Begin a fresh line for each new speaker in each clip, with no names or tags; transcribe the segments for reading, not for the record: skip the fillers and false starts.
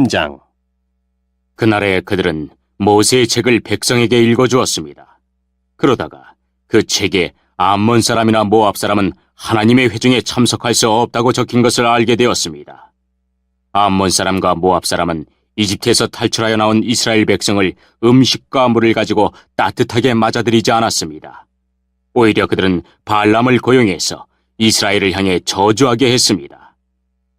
장.
그날에 그들은 모세의 책을 백성에게 읽어주었습니다. 그러다가 그 책에 암몬 사람이나 모압 사람은 하나님의 회중에 참석할 수 없다고 적힌 것을 알게 되었습니다. 암몬 사람과 모압 사람은 이집트에서 탈출하여 나온 이스라엘 백성을 음식과 물을 가지고 따뜻하게 맞아들이지 않았습니다. 오히려 그들은 발람을 고용해서 이스라엘을 향해 저주하게 했습니다.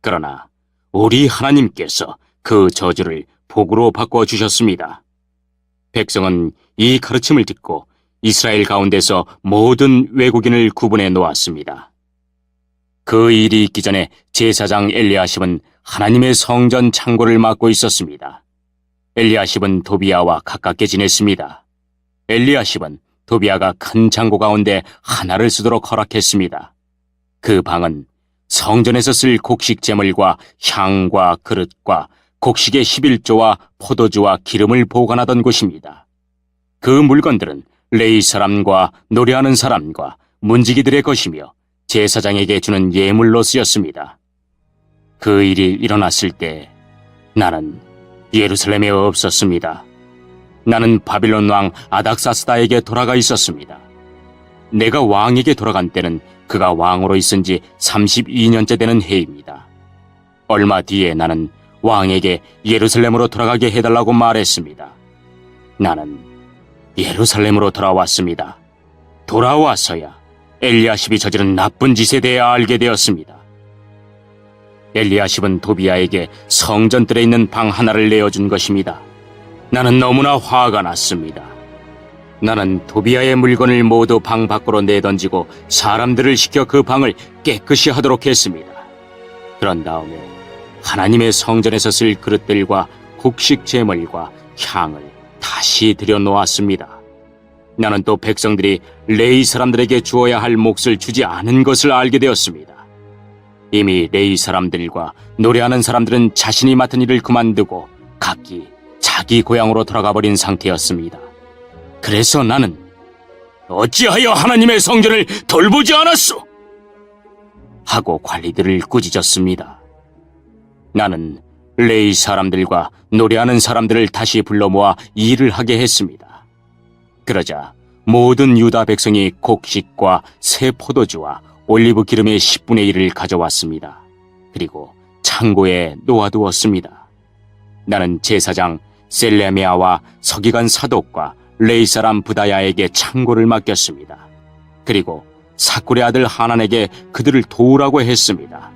그러나 우리 하나님께서 그 저주를 복으로 바꿔주셨습니다. 백성은 이 가르침을 듣고 이스라엘 가운데서 모든 외국인을 구분해 놓았습니다. 그 일이 있기 전에 제사장 엘리야십은 하나님의 성전 창고를 맡고 있었습니다. 엘리야십은 도비야와 가깝게 지냈습니다. 엘리야십은 도비야가 큰 창고 가운데 하나를 쓰도록 허락했습니다. 그 방은 성전에서 쓸 곡식 제물과 향과 그릇과 곡식의 11조와 포도주와 기름을 보관하던 곳입니다. 그 물건들은 레위 사람과 노래하는 사람과 문지기들의 것이며 제사장에게 주는 예물로 쓰였습니다. 그 일이 일어났을 때 나는 예루살렘에 없었습니다. 나는 바빌론 왕 아닥사스다에게 돌아가 있었습니다. 내가 왕에게 돌아간 때는 그가 왕으로 있은 지 32년째 되는 해입니다. 얼마 뒤에 나는 왕에게 예루살렘으로 돌아가게 해달라고 말했습니다. 나는 예루살렘으로 돌아왔습니다. 돌아와서야 엘리야십이 저지른 나쁜 짓에 대해 알게 되었습니다. 엘리야십은 도비야에게 성전뜰에 있는 방 하나를 내어준 것입니다. 나는 너무나 화가 났습니다. 나는 도비야의 물건을 모두 방 밖으로 내던지고 사람들을 시켜 그 방을 깨끗이 하도록 했습니다. 그런 다음에 하나님의 성전에서 쓸 그릇들과 곡식 제물과 향을 다시 들여놓았습니다. 나는 또 백성들이 레위 사람들에게 주어야 할 몫을 주지 않은 것을 알게 되었습니다. 이미 레위 사람들과 노래하는 사람들은 자신이 맡은 일을 그만두고 각기 자기 고향으로 돌아가 버린 상태였습니다. 그래서 나는 어찌하여 하나님의 성전을 돌보지 않았소? 하고 관리들을 꾸짖었습니다. 나는 레위 사람들과 노래하는 사람들을 다시 불러 모아 일을 하게 했습니다. 그러자 모든 유다 백성이 곡식과 새 포도주와 올리브 기름의 10분의 1을 가져왔습니다. 그리고 창고에 놓아두었습니다. 나는 제사장 셀레미야와 서기관 사독과 레위 사람 부다야에게 창고를 맡겼습니다. 그리고 사꿀의 아들 하난에게 그들을 도우라고 했습니다.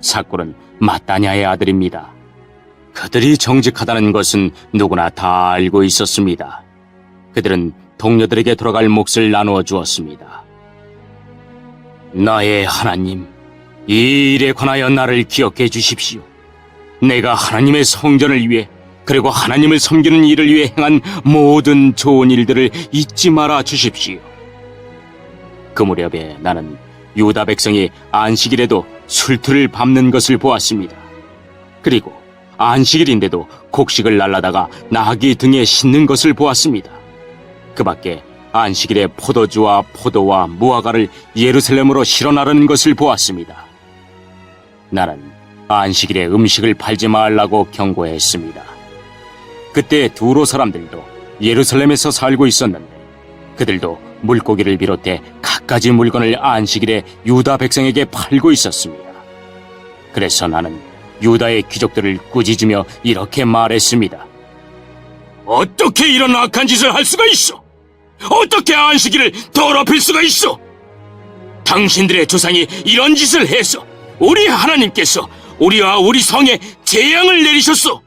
사꿀은 마따냐의 아들입니다. 그들이 정직하다는 것은 누구나 다 알고 있었습니다. 그들은 동료들에게 돌아갈 몫을 나누어 주었습니다. 나의 하나님, 이 일에 관하여 나를 기억해 주십시오. 내가 하나님의 성전을 위해 그리고 하나님을 섬기는 일을 위해 행한 모든 좋은 일들을 잊지 말아 주십시오. 그 무렵에 나는 유다 백성이 안식일에도 술틀을 밟는 것을 보았습니다. 그리고 안식일인데도 곡식을 날라다가 나귀 등에 싣는 것을 보았습니다. 그 밖에 안식일에 포도주와 포도와 무화과를 예루살렘으로 실어 나르는 것을 보았습니다. 나는 안식일에 음식을 팔지 말라고 경고했습니다. 그때 두로 사람들도 예루살렘에서 살고 있었는데 그들도 물고기를 비롯해 갖가지 물건을 안식일에 유다 백성에게 팔고 있었습니다. 그래서 나는 유다의 귀족들을 꾸짖으며 이렇게 말했습니다. 어떻게 이런 악한 짓을 할 수가 있어? 어떻게 안식일을 더럽힐 수가 있어? 당신들의 조상이 이런 짓을 해서 우리 하나님께서 우리와 우리 성에 재앙을 내리셨소.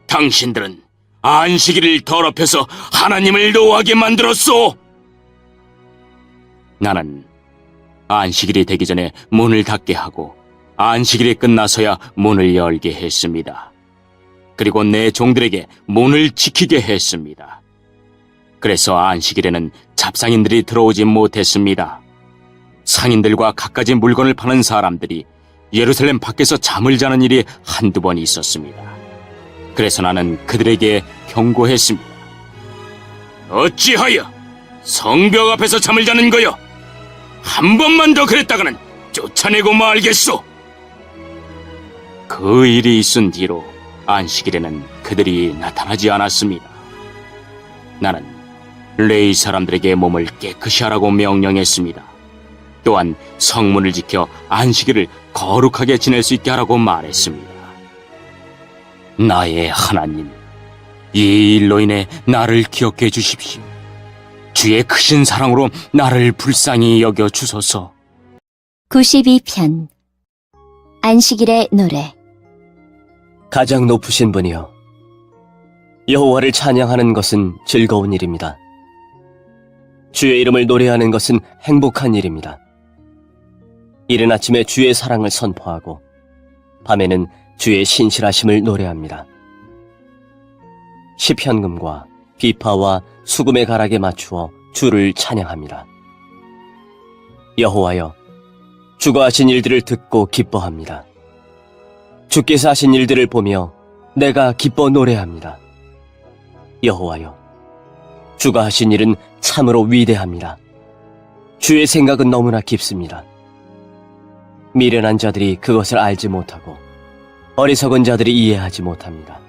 당신들은 안식일을 더럽혀서 하나님을 노하게 만들었소. 나는 안식일이 되기 전에 문을 닫게 하고 안식일이 끝나서야 문을 열게 했습니다. 그리고 내 종들에게 문을 지키게 했습니다. 그래서 안식일에는 잡상인들이 들어오지 못했습니다. 상인들과 갖가지 물건을 파는 사람들이 예루살렘 밖에서 잠을 자는 일이 한두 번 있었습니다. 그래서 나는 그들에게 경고했습니다. 어찌하여 성벽 앞에서 잠을 자는 거요? 한 번만 더 그랬다가는 쫓아내고 말겠소. 그 일이 있은 뒤로 안식일에는 그들이 나타나지 않았습니다. 나는 레위 사람들에게 몸을 깨끗이 하라고 명령했습니다. 또한 성문을 지켜 안식일을 거룩하게 지낼 수 있게 하라고 말했습니다. 나의 하나님, 이 일로 인해 나를 기억해 주십시오. 주의 크신 사랑으로 나를 불쌍히 여겨 주소서.
92편 안식일의 노래.
가장 높으신 분이여, 여호와를 찬양하는 것은 즐거운 일입니다. 주의 이름을 노래하는 것은 행복한 일입니다. 이른 아침에 주의 사랑을 선포하고 밤에는 주의 신실하심을 노래합니다. 시편금과 비파와 수금의 가락에 맞추어 주를 찬양합니다. 여호와여, 주가 하신 일들을 듣고 기뻐합니다. 주께서 하신 일들을 보며 내가 기뻐 노래합니다. 여호와여, 주가 하신 일은 참으로 위대합니다. 주의 생각은 너무나 깊습니다. 미련한 자들이 그것을 알지 못하고 어리석은 자들이 이해하지 못합니다.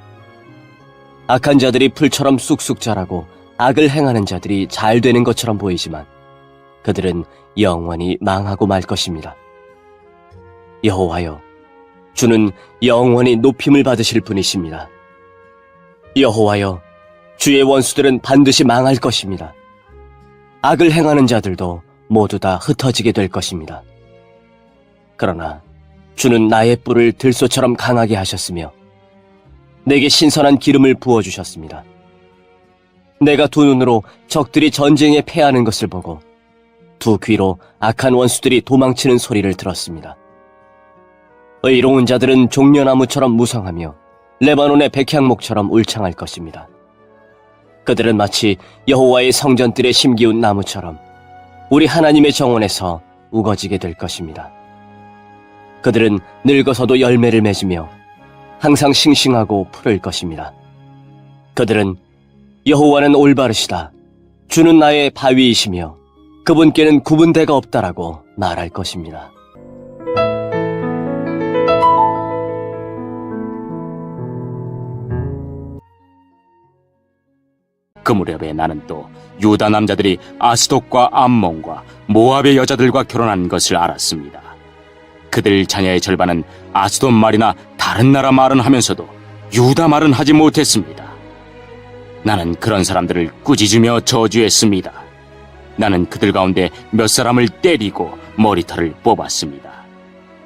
악한 자들이 풀처럼 쑥쑥 자라고 악을 행하는 자들이 잘 되는 것처럼 보이지만 그들은 영원히 망하고 말 것입니다. 여호와여, 주는 영원히 높임을 받으실 분이십니다. 여호와여, 주의 원수들은 반드시 망할 것입니다. 악을 행하는 자들도 모두 다 흩어지게 될 것입니다. 그러나 주는 나의 뿔을 들소처럼 강하게 하셨으며 내게 신선한 기름을 부어주셨습니다. 내가 두 눈으로 적들이 전쟁에 패하는 것을 보고 두 귀로 악한 원수들이 도망치는 소리를 들었습니다. 의로운 자들은 종려나무처럼 무성하며 레바논의 백향목처럼 울창할 것입니다. 그들은 마치 여호와의 성전들에 심기운 나무처럼 우리 하나님의 정원에서 우거지게 될 것입니다. 그들은 늙어서도 열매를 맺으며 항상 싱싱하고 푸를 것입니다. 그들은 여호와는 올바르시다, 주는 나의 바위이시며 그분께는 구분대가 없다라고 말할 것입니다.
그 무렵에 나는 또 유다 남자들이 아스돗과 암몬과 모압의 여자들과 결혼한 것을 알았습니다. 그들 자녀의 절반은 아스돗 말이나 다른 나라 말은 하면서도 유다 말은 하지 못했습니다. 나는 그런 사람들을 꾸짖으며 저주했습니다. 나는 그들 가운데 몇 사람을 때리고 머리털을 뽑았습니다.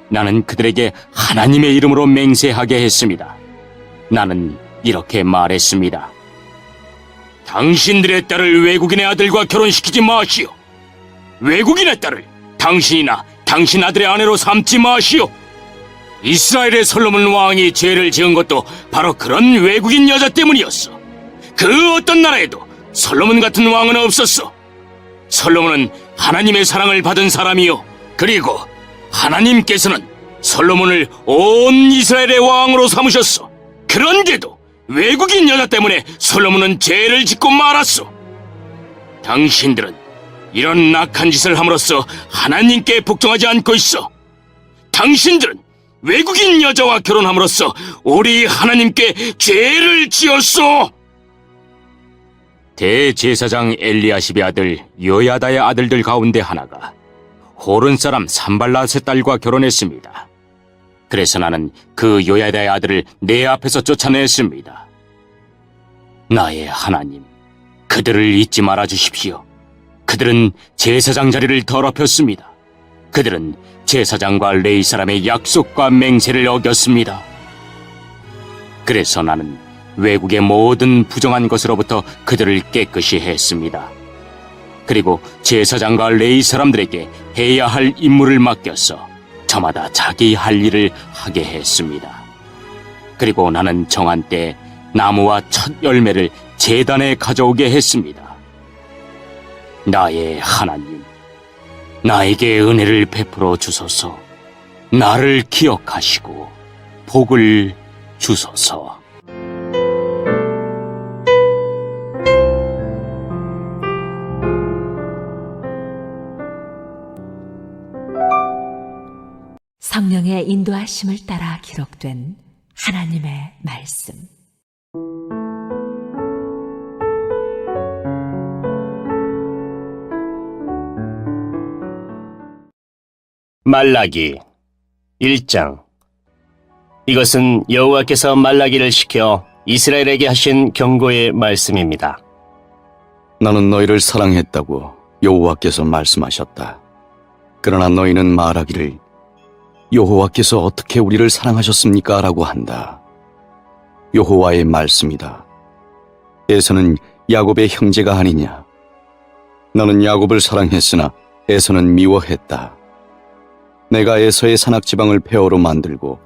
나는 그들에게 하나님의 이름으로 맹세하게 했습니다. 나는 이렇게 말했습니다. 당신들의 딸을 외국인의 아들과 결혼시키지 마시오. 외국인의 딸을 당신이나 당신 아들의 아내로 삼지 마시오. 이스라엘의 솔로몬 왕이 죄를 지은 것도 바로 그런 외국인 여자 때문이었어. 그 어떤 나라에도 솔로몬 같은 왕은 없었어. 솔로몬은 하나님의 사랑을 받은 사람이요, 그리고 하나님께서는 솔로몬을 온 이스라엘의 왕으로 삼으셨어. 그런데도 외국인 여자 때문에 솔로몬은 죄를 짓고 말았어. 당신들은 이런 악한 짓을 함으로써 하나님께 복종하지 않고 있어. 당신들은 외국인 여자와 결혼함으로써 우리 하나님께 죄를 지었어. 대제사장 엘리야십의 아들 요야다의 아들들 가운데 하나가 호른 사람 산발랏의 딸과 결혼했습니다. 그래서 나는 그 요야다의 아들을 내 앞에서 쫓아냈습니다. 나의 하나님, 그들을 잊지 말아 주십시오. 그들은 제사장 자리를 더럽혔습니다. 그들은 제사장과 레위 사람의 약속과 맹세를 어겼습니다. 그래서 나는 외국의 모든 부정한 것으로부터 그들을 깨끗이 했습니다. 그리고 제사장과 레위 사람들에게 해야 할 임무를 맡겨서 저마다 자기 할 일을 하게 했습니다. 그리고 나는 정한 때 나무와 첫 열매를 제단에 가져오게 했습니다. 나의 하나님, 나에게 은혜를 베풀어 주소서. 나를 기억하시고 복을 주소서.
성령의 인도하심을 따라 기록된 하나님의 말씀.
말라기 1장. 이것은 여호와께서 말라기를 시켜 이스라엘에게 하신 경고의 말씀입니다.
나는 너희를 사랑했다고 여호와께서 말씀하셨다. 그러나 너희는 말하기를 여호와께서 어떻게 우리를 사랑하셨습니까? 라고 한다. 여호와의 말씀이다. 에서는 야곱의 형제가 아니냐? 너는 야곱을 사랑했으나 에서는 미워했다. 내가 에서의 산악지방을 폐허로 만들고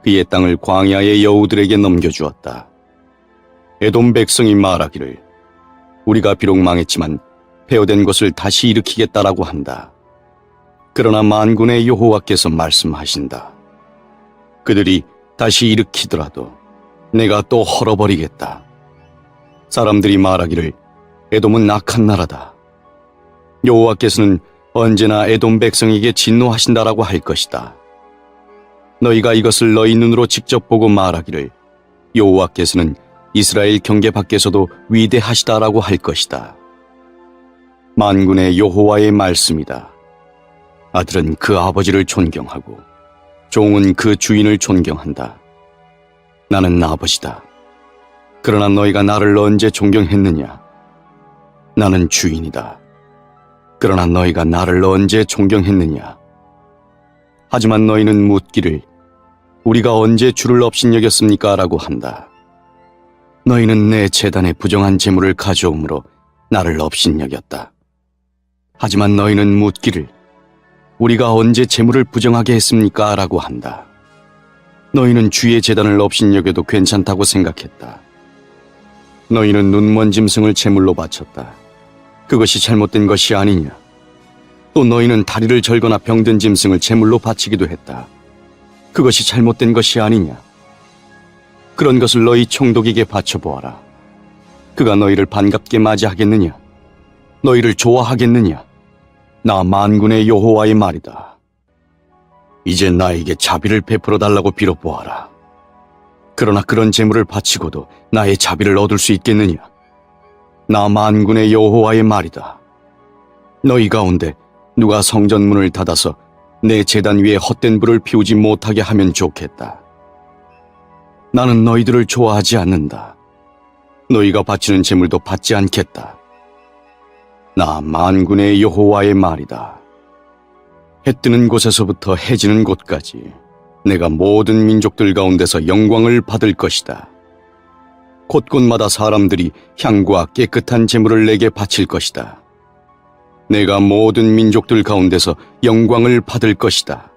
그의 땅을 광야의 여우들에게 넘겨주었다. 에돔 백성이 말하기를 우리가 비록 망했지만 폐허된 것을 다시 일으키겠다라고 한다. 그러나 만군의 여호와께서 말씀하신다. 그들이 다시 일으키더라도 내가 또 헐어버리겠다. 사람들이 말하기를 에돔은 악한 나라다. 여호와께서는 언제나 에돔 백성에게 진노하신다라고 할 것이다. 너희가 이것을 너희 눈으로 직접 보고 말하기를 여호와께서는 이스라엘 경계 밖에서도 위대하시다라고 할 것이다. 만군의 여호와의 말씀이다. 아들은 그 아버지를 존경하고 종은 그 주인을 존경한다. 나는 아버지다. 그러나 너희가 나를 언제 존경했느냐? 나는 주인이다. 그러나 너희가 나를 언제 존경했느냐? 하지만 너희는 묻기를 우리가 언제 주를 업신여겼습니까? 라고 한다. 너희는 내 제단에 부정한 재물을 가져오므로 나를 업신여겼다. 하지만 너희는 묻기를 우리가 언제 재물을 부정하게 했습니까? 라고 한다. 너희는 주의 제단을 업신여겨도 괜찮다고 생각했다. 너희는 눈먼 짐승을 제물로 바쳤다. 그것이 잘못된 것이 아니냐? 또 너희는 다리를 절거나 병든 짐승을 제물로 바치기도 했다. 그것이 잘못된 것이 아니냐? 그런 것을 너희 총독에게 바쳐보아라. 그가 너희를 반갑게 맞이하겠느냐? 너희를 좋아하겠느냐? 나 만군의 여호와의 말이다. 이제 나에게 자비를 베풀어 달라고 빌어보아라. 그러나 그런 재물을 바치고도 나의 자비를 얻을 수 있겠느냐? 나 만군의 여호와의 말이다. 너희 가운데 누가 성전문을 닫아서 내 제단 위에 헛된 불을 피우지 못하게 하면 좋겠다. 나는 너희들을 좋아하지 않는다. 너희가 바치는 재물도 받지 않겠다. 나 만군의 여호와의 말이다. 해 뜨는 곳에서부터 해 지는 곳까지 내가 모든 민족들 가운데서 영광을 받을 것이다. 곳곳마다 사람들이 향과 깨끗한 재물을 내게 바칠 것이다. 내가 모든 민족들 가운데서 영광을 받을 것이다.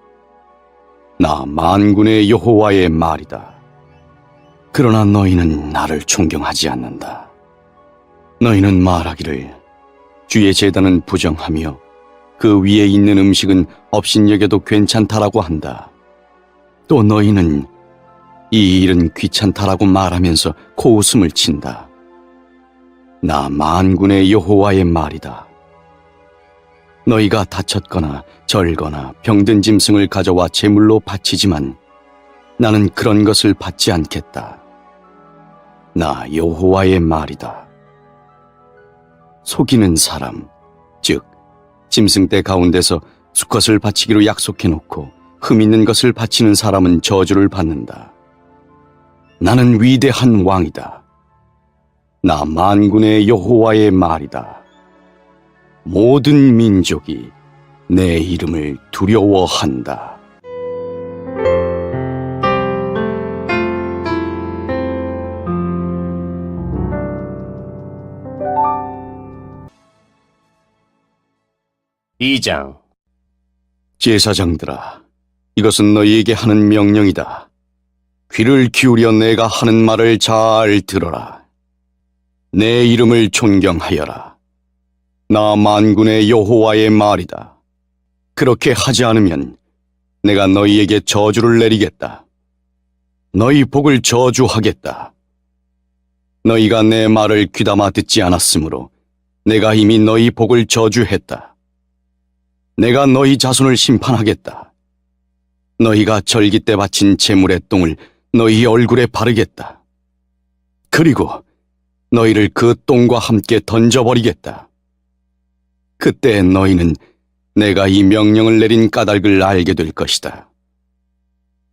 나 만군의 여호와의 말이다. 그러나 너희는 나를 존경하지 않는다. 너희는 말하기를 주의 제단은 부정하며 그 위에 있는 음식은 업신여겨도 괜찮다라고 한다. 또 너희는 이 일은 귀찮다라고 말하면서 코웃음을 친다. 나 만군의 여호와의 말이다. 너희가 다쳤거나 절거나 병든 짐승을 가져와 제물로 바치지만 나는 그런 것을 받지 않겠다. 나 여호와의 말이다. 속이는 사람, 즉 짐승떼 가운데서 수컷을 바치기로 약속해놓고 흠 있는 것을 바치는 사람은 저주를 받는다. 나는 위대한 왕이다. 나 만군의 여호와의 말이다. 모든 민족이 내 이름을 두려워한다.
이장.
제사장들아, 이것은 너희에게 하는 명령이다. 귀를 기울여 내가 하는 말을 잘 들어라. 내 이름을 존경하여라. 나 만군의 여호와의 말이다. 그렇게 하지 않으면 내가 너희에게 저주를 내리겠다. 너희 복을 저주하겠다. 너희가 내 말을 귀담아 듣지 않았으므로 내가 이미 너희 복을 저주했다. 내가 너희 자손을 심판하겠다. 너희가 절기 때 바친 제물의 똥을 너희 얼굴에 바르겠다. 그리고 너희를 그 똥과 함께 던져버리겠다. 그때 너희는 내가 이 명령을 내린 까닭을 알게 될 것이다.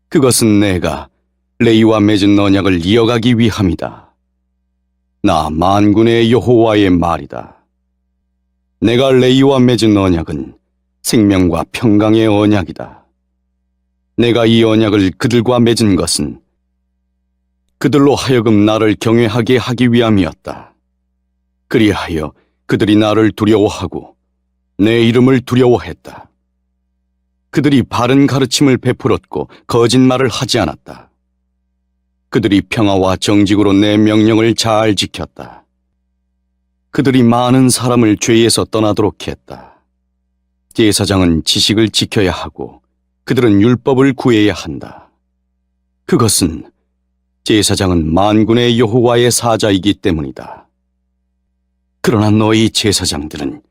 그것은 내가 레위와 맺은 언약을 이어가기 위함이다. 나 만군의 여호와의 말이다. 내가 레위와 맺은 언약은 생명과 평강의 언약이다. 내가 이 언약을 그들과 맺은 것은 그들로 하여금 나를 경외하게 하기 위함이었다. 그리하여 그들이 나를 두려워하고 내 이름을 두려워했다. 그들이 바른 가르침을 베풀었고 거짓말을 하지 않았다. 그들이 평화와 정직으로 내 명령을 잘 지켰다. 그들이 많은 사람을 죄에서 떠나도록 했다. 제사장은 지식을 지켜야 하고 그들은 율법을 구해야 한다. 그것은 제사장은 만군의 여호와의 사자이기 때문이다. 그러나 너희 제사장들은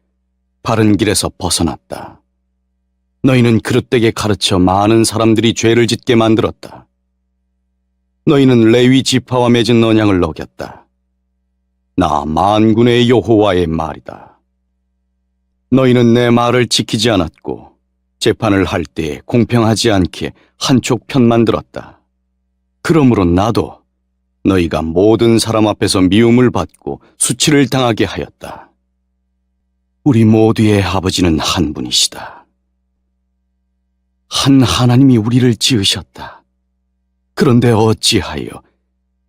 바른 길에서 벗어났다. 너희는 그릇되게 가르쳐 많은 사람들이 죄를 짓게 만들었다. 너희는 레위 지파와 맺은 언약을 어겼다. 나 만군의 여호와의 말이다. 너희는 내 말을 지키지 않았고 재판을 할 때에 공평하지 않게 한쪽 편만 들었다. 그러므로 나도 너희가 모든 사람 앞에서 미움을 받고 수치를 당하게 하였다. 우리 모두의 아버지는 한 분이시다. 한 하나님이 우리를 지으셨다. 그런데 어찌하여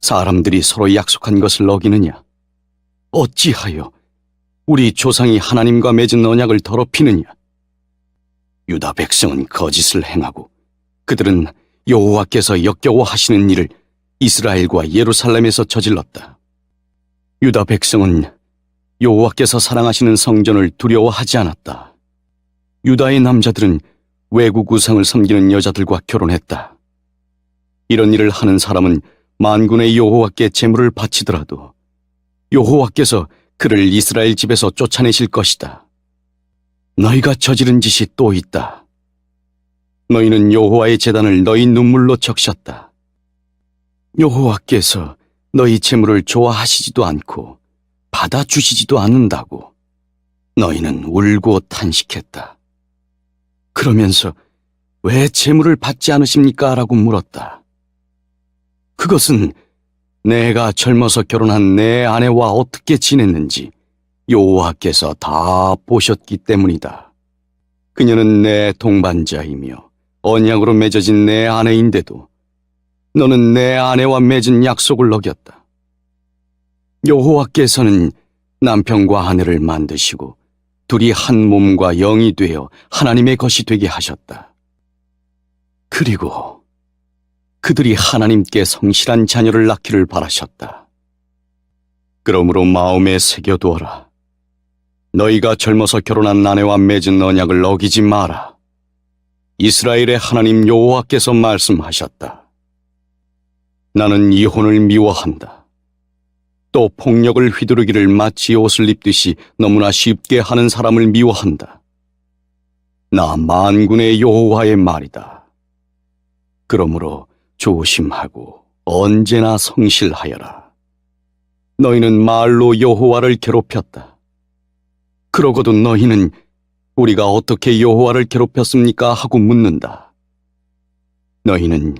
사람들이 서로 약속한 것을 어기느냐? 어찌하여 우리 조상이 하나님과 맺은 언약을 더럽히느냐? 유다 백성은 거짓을 행하고 그들은 여호와께서 역겨워하시는 일을 이스라엘과 예루살렘에서 저질렀다. 유다 백성은 여호와께서 사랑하시는 성전을 두려워하지 않았다. 유다의 남자들은 외국 우상을 섬기는 여자들과 결혼했다. 이런 일을 하는 사람은 만군의 여호와께 제물을 바치더라도 여호와께서 그를 이스라엘 집에서 쫓아내실 것이다. 너희가 저지른 짓이 또 있다. 너희는 여호와의 제단을 너희 눈물로 적셨다. 여호와께서 너희 제물을 좋아하시지도 않고 받아주시지도 않는다고 너희는 울고 탄식했다. 그러면서 왜 제물을 받지 않으십니까? 라고 물었다. 그것은 내가 젊어서 결혼한 내 아내와 어떻게 지냈는지 여호와께서 다 보셨기 때문이다. 그녀는 내 동반자이며 언약으로 맺어진 내 아내인데도 너는 내 아내와 맺은 약속을 어겼다. 여호와께서는 남편과 아내를 만드시고 둘이 한 몸과 영이 되어 하나님의 것이 되게 하셨다. 그리고 그들이 하나님께 성실한 자녀를 낳기를 바라셨다. 그러므로 마음에 새겨두어라. 너희가 젊어서 결혼한 아내와 맺은 언약을 어기지 마라. 이스라엘의 하나님 여호와께서 말씀하셨다. 나는 이혼을 미워한다. 또 폭력을 휘두르기를 마치 옷을 입듯이 너무나 쉽게 하는 사람을 미워한다. 나 만군의 여호와의 말이다. 그러므로 조심하고 언제나 성실하여라. 너희는 말로 여호와를 괴롭혔다. 그러고도 너희는 우리가 어떻게 여호와를 괴롭혔습니까? 하고 묻는다. 너희는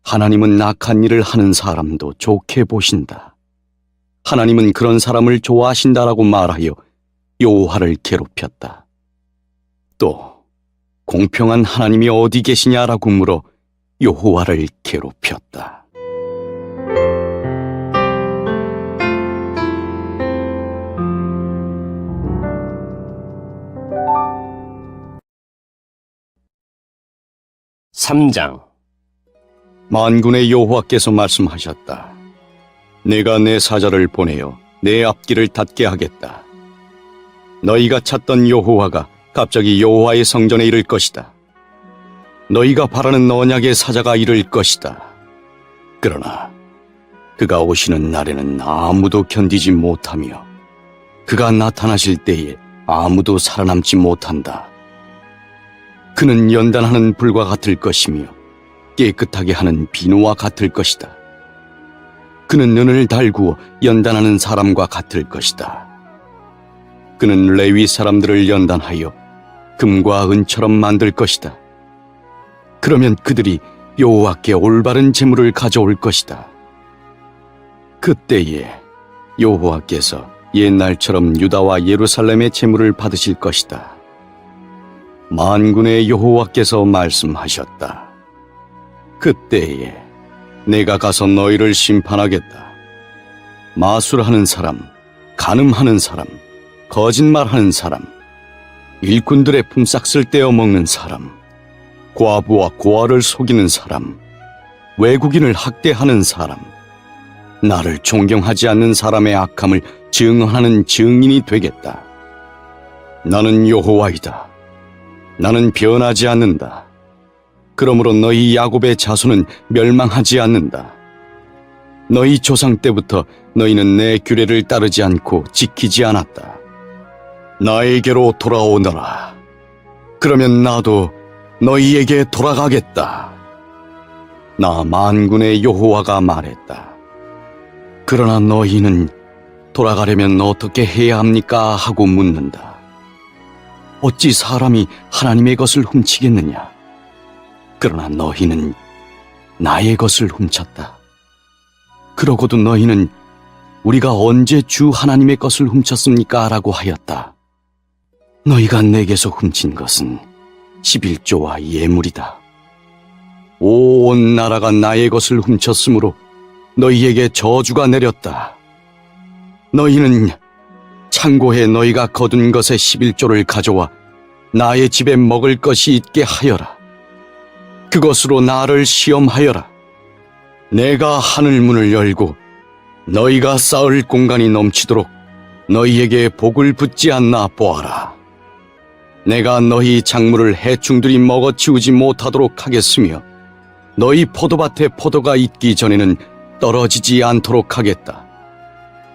하나님은 악한 일을 하는 사람도 좋게 보신다. 하나님은 그런 사람을 좋아하신다라고 말하여 여호와를 괴롭혔다. 또 공평한 하나님이 어디 계시냐라고 물어 여호와를 괴롭혔다.
(3장)
만군의 여호와께서 말씀하셨다. 내가 내 사자를 보내어 내 앞길을 닫게 하겠다. 너희가 찾던 여호와가 갑자기 여호와의 성전에 이를 것이다. 너희가 바라는 언약의 사자가 이를 것이다. 그러나 그가 오시는 날에는 아무도 견디지 못하며 그가 나타나실 때에 아무도 살아남지 못한다. 그는 연단하는 불과 같을 것이며 깨끗하게 하는 비누와 같을 것이다. 그는 은을 달구어 연단하는 사람과 같을 것이다. 그는 레위 사람들을 연단하여 금과 은처럼 만들 것이다. 그러면 그들이 여호와께 올바른 제물을 가져올 것이다. 그때에 여호와께서 옛날처럼 유다와 예루살렘의 제물을 받으실 것이다. 만군의 여호와께서 말씀하셨다. 그때에 내가 가서 너희를 심판하겠다. 마술하는 사람, 간음하는 사람, 거짓말하는 사람, 일꾼들의 품삯을 떼어 먹는 사람, 과부와 고아를 속이는 사람, 외국인을 학대하는 사람, 나를 존경하지 않는 사람의 악함을 증언하는 증인이 되겠다. 나는 여호와이다. 나는 변하지 않는다. 그러므로 너희 야곱의 자손은 멸망하지 않는다. 너희 조상 때부터 너희는 내 규례를 따르지 않고 지키지 않았다. 나에게로 돌아오너라. 그러면 나도 너희에게 돌아가겠다. 나 만군의 여호와가 말했다. 그러나 너희는 돌아가려면 어떻게 해야 합니까? 하고 묻는다. 어찌 사람이 하나님의 것을 훔치겠느냐? 그러나 너희는 나의 것을 훔쳤다. 그러고도 너희는 우리가 언제 주 하나님의 것을 훔쳤습니까? 라고 하였다. 너희가 내게서 훔친 것은 11조와 예물이다. 온 나라가 나의 것을 훔쳤으므로 너희에게 저주가 내렸다. 너희는 창고에 너희가 거둔 것의 11조를 가져와 나의 집에 먹을 것이 있게 하여라. 그것으로 나를 시험하여라. 내가 하늘 문을 열고 너희가 쌓을 공간이 넘치도록 너희에게 복을 붓지 않나 보아라. 내가 너희 작물을 해충들이 먹어치우지 못하도록 하겠으며 너희 포도밭에 포도가 있기 전에는 떨어지지 않도록 하겠다.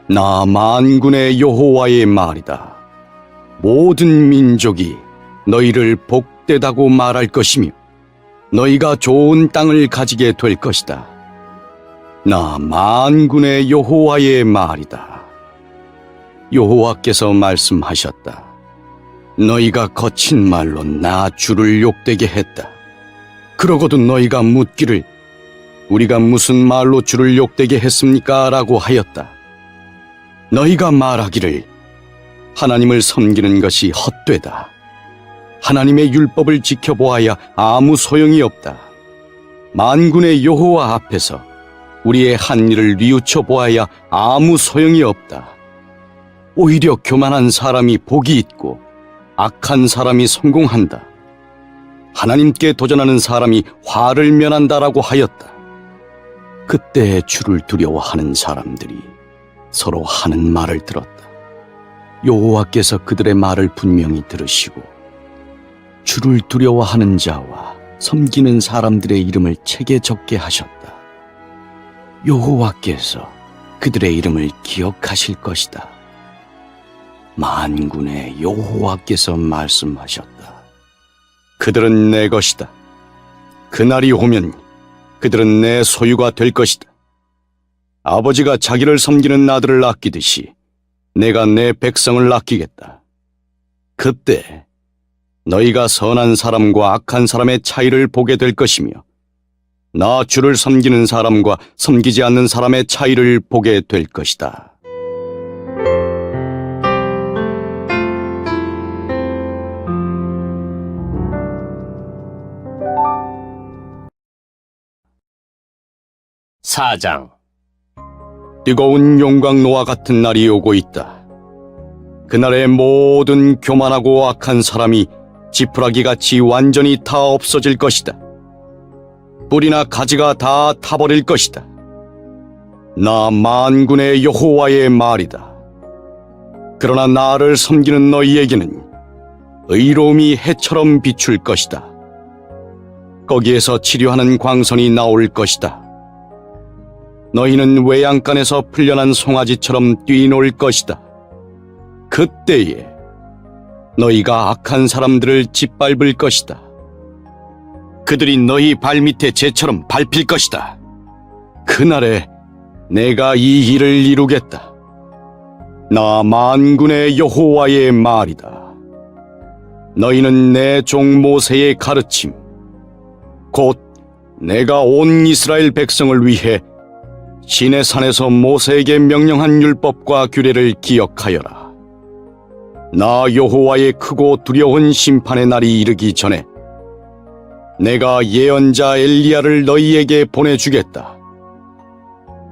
나 만군의 여호와의 말이다. 모든 민족이 너희를 복되다고 말할 것이며 너희가 좋은 땅을 가지게 될 것이다. 나 만군의 여호와의 말이다. 여호와께서 말씀하셨다. 너희가 거친 말로 나 주를 욕되게 했다. 그러고도 너희가 묻기를 우리가 무슨 말로 주를 욕되게 했습니까? 라고 하였다. 너희가 말하기를 하나님을 섬기는 것이 헛되다. 하나님의 율법을 지켜보아야 아무 소용이 없다. 만군의 여호와 앞에서 우리의 한 일을 뉘우쳐 보아야 아무 소용이 없다. 오히려 교만한 사람이 복이 있고 악한 사람이 성공한다. 하나님께 도전하는 사람이 화를 면한다라고 하였다. 그때 주를 두려워하는 사람들이 서로 하는 말을 들었다. 여호와께서 그들의 말을 분명히 들으시고 주를 두려워하는 자와 섬기는 사람들의 이름을 책에 적게 하셨다. 여호와께서 그들의 이름을 기억하실 것이다. 만군의 여호와께서 말씀하셨다. 그들은 내 것이다. 그날이 오면 그들은 내 소유가 될 것이다. 아버지가 자기를 섬기는 아들을 아끼듯이 내가 내 백성을 아끼겠다. 그때 너희가 선한 사람과 악한 사람의 차이를 보게 될 것이며 나 주를 섬기는 사람과 섬기지 않는 사람의 차이를 보게 될 것이다.
사장.
뜨거운 용광로와 같은 날이 오고 있다. 그날의 모든 교만하고 악한 사람이 지푸라기같이 완전히 다 없어질 것이다. 뿌리나 가지가 다 타버릴 것이다. 나 만군의 여호와의 말이다. 그러나 나를 섬기는 너희에게는 의로움이 해처럼 비출 것이다. 거기에서 치료하는 광선이 나올 것이다. 너희는 외양간에서 풀려난 송아지처럼 뛰놀 것이다. 그때에 너희가 악한 사람들을 짓밟을 것이다. 그들이 너희 발밑에 재처럼 밟힐 것이다. 그날에 내가 이 일을 이루겠다. 나 만군의 여호와의 말이다. 너희는 내 종 모세의 가르침, 곧 내가 온 이스라엘 백성을 위해 시내산에서 모세에게 명령한 율법과 규례를 기억하여라. 나 여호와의 크고 두려운 심판의 날이 이르기 전에 내가 예언자 엘리야를 너희에게 보내주겠다.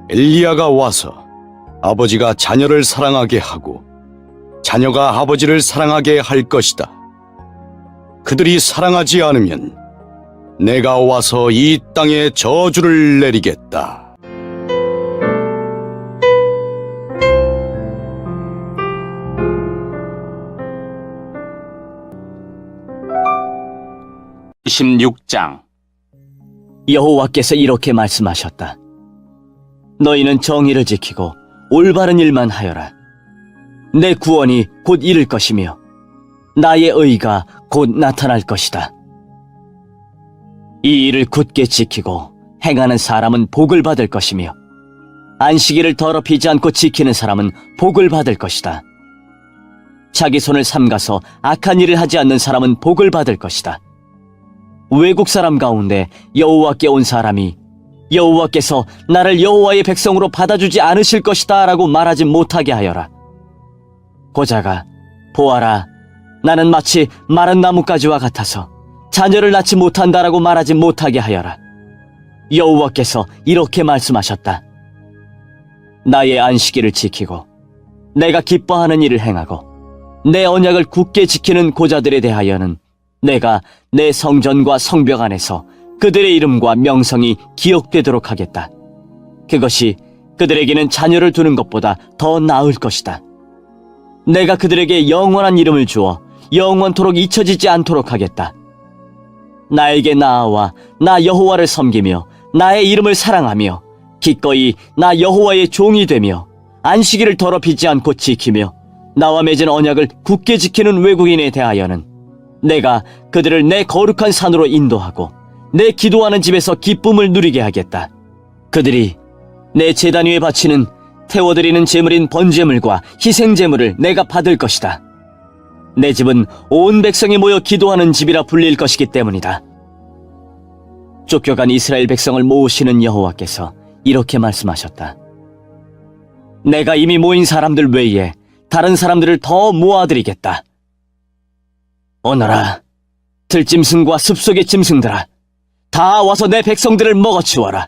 엘리야가 와서 아버지가 자녀를 사랑하게 하고 자녀가 아버지를 사랑하게 할 것이다. 그들이 사랑하지 않으면 내가 와서 이 땅에 저주를 내리겠다.
(16장)
여호와께서 이렇게 말씀하셨다. 너희는 정의를 지키고 올바른 일만 하여라. 내 구원이 곧 이를 것이며 나의 의가 곧 나타날 것이다. 이 일을 굳게 지키고 행하는 사람은 복을 받을 것이며 안식일을 더럽히지 않고 지키는 사람은 복을 받을 것이다. 자기 손을 삼가서 악한 일을 하지 않는 사람은 복을 받을 것이다. 외국 사람 가운데 여호와께 온 사람이 여호와께서 나를 여호와의 백성으로 받아주지 않으실 것이다 라고 말하지 못하게 하여라. 고자가 보아라, 나는 마치 마른 나뭇가지와 같아서 자녀를 낳지 못한다라고 말하지 못하게 하여라. 여호와께서 이렇게 말씀하셨다. 나의 안식일을 지키고 내가 기뻐하는 일을 행하고 내 언약을 굳게 지키는 고자들에 대하여는 내가 내 성전과 성벽 안에서 그들의 이름과 명성이 기억되도록 하겠다. 그것이 그들에게는 자녀를 두는 것보다 더 나을 것이다. 내가 그들에게 영원한 이름을 주어 영원토록 잊혀지지 않도록 하겠다. 나에게 나아와 나 여호와를 섬기며 나의 이름을 사랑하며 기꺼이 나 여호와의 종이 되며 안식일을 더럽히지 않고 지키며 나와 맺은 언약을 굳게 지키는 외국인에 대하여는 내가 그들을 내 거룩한 산으로 인도하고 내 기도하는 집에서 기쁨을 누리게 하겠다. 그들이 내 제단 위에 바치는 태워드리는 제물인 번제물과 희생제물을 내가 받을 것이다. 내 집은 온 백성이 모여 기도하는 집이라 불릴 것이기 때문이다. 쫓겨간 이스라엘 백성을 모으시는 여호와께서 이렇게 말씀하셨다. 내가 이미 모인 사람들 외에 다른 사람들을 더 모아드리겠다. 오너라, 들짐승과 숲속의 짐승들아, 다 와서 내 백성들을 먹어치워라.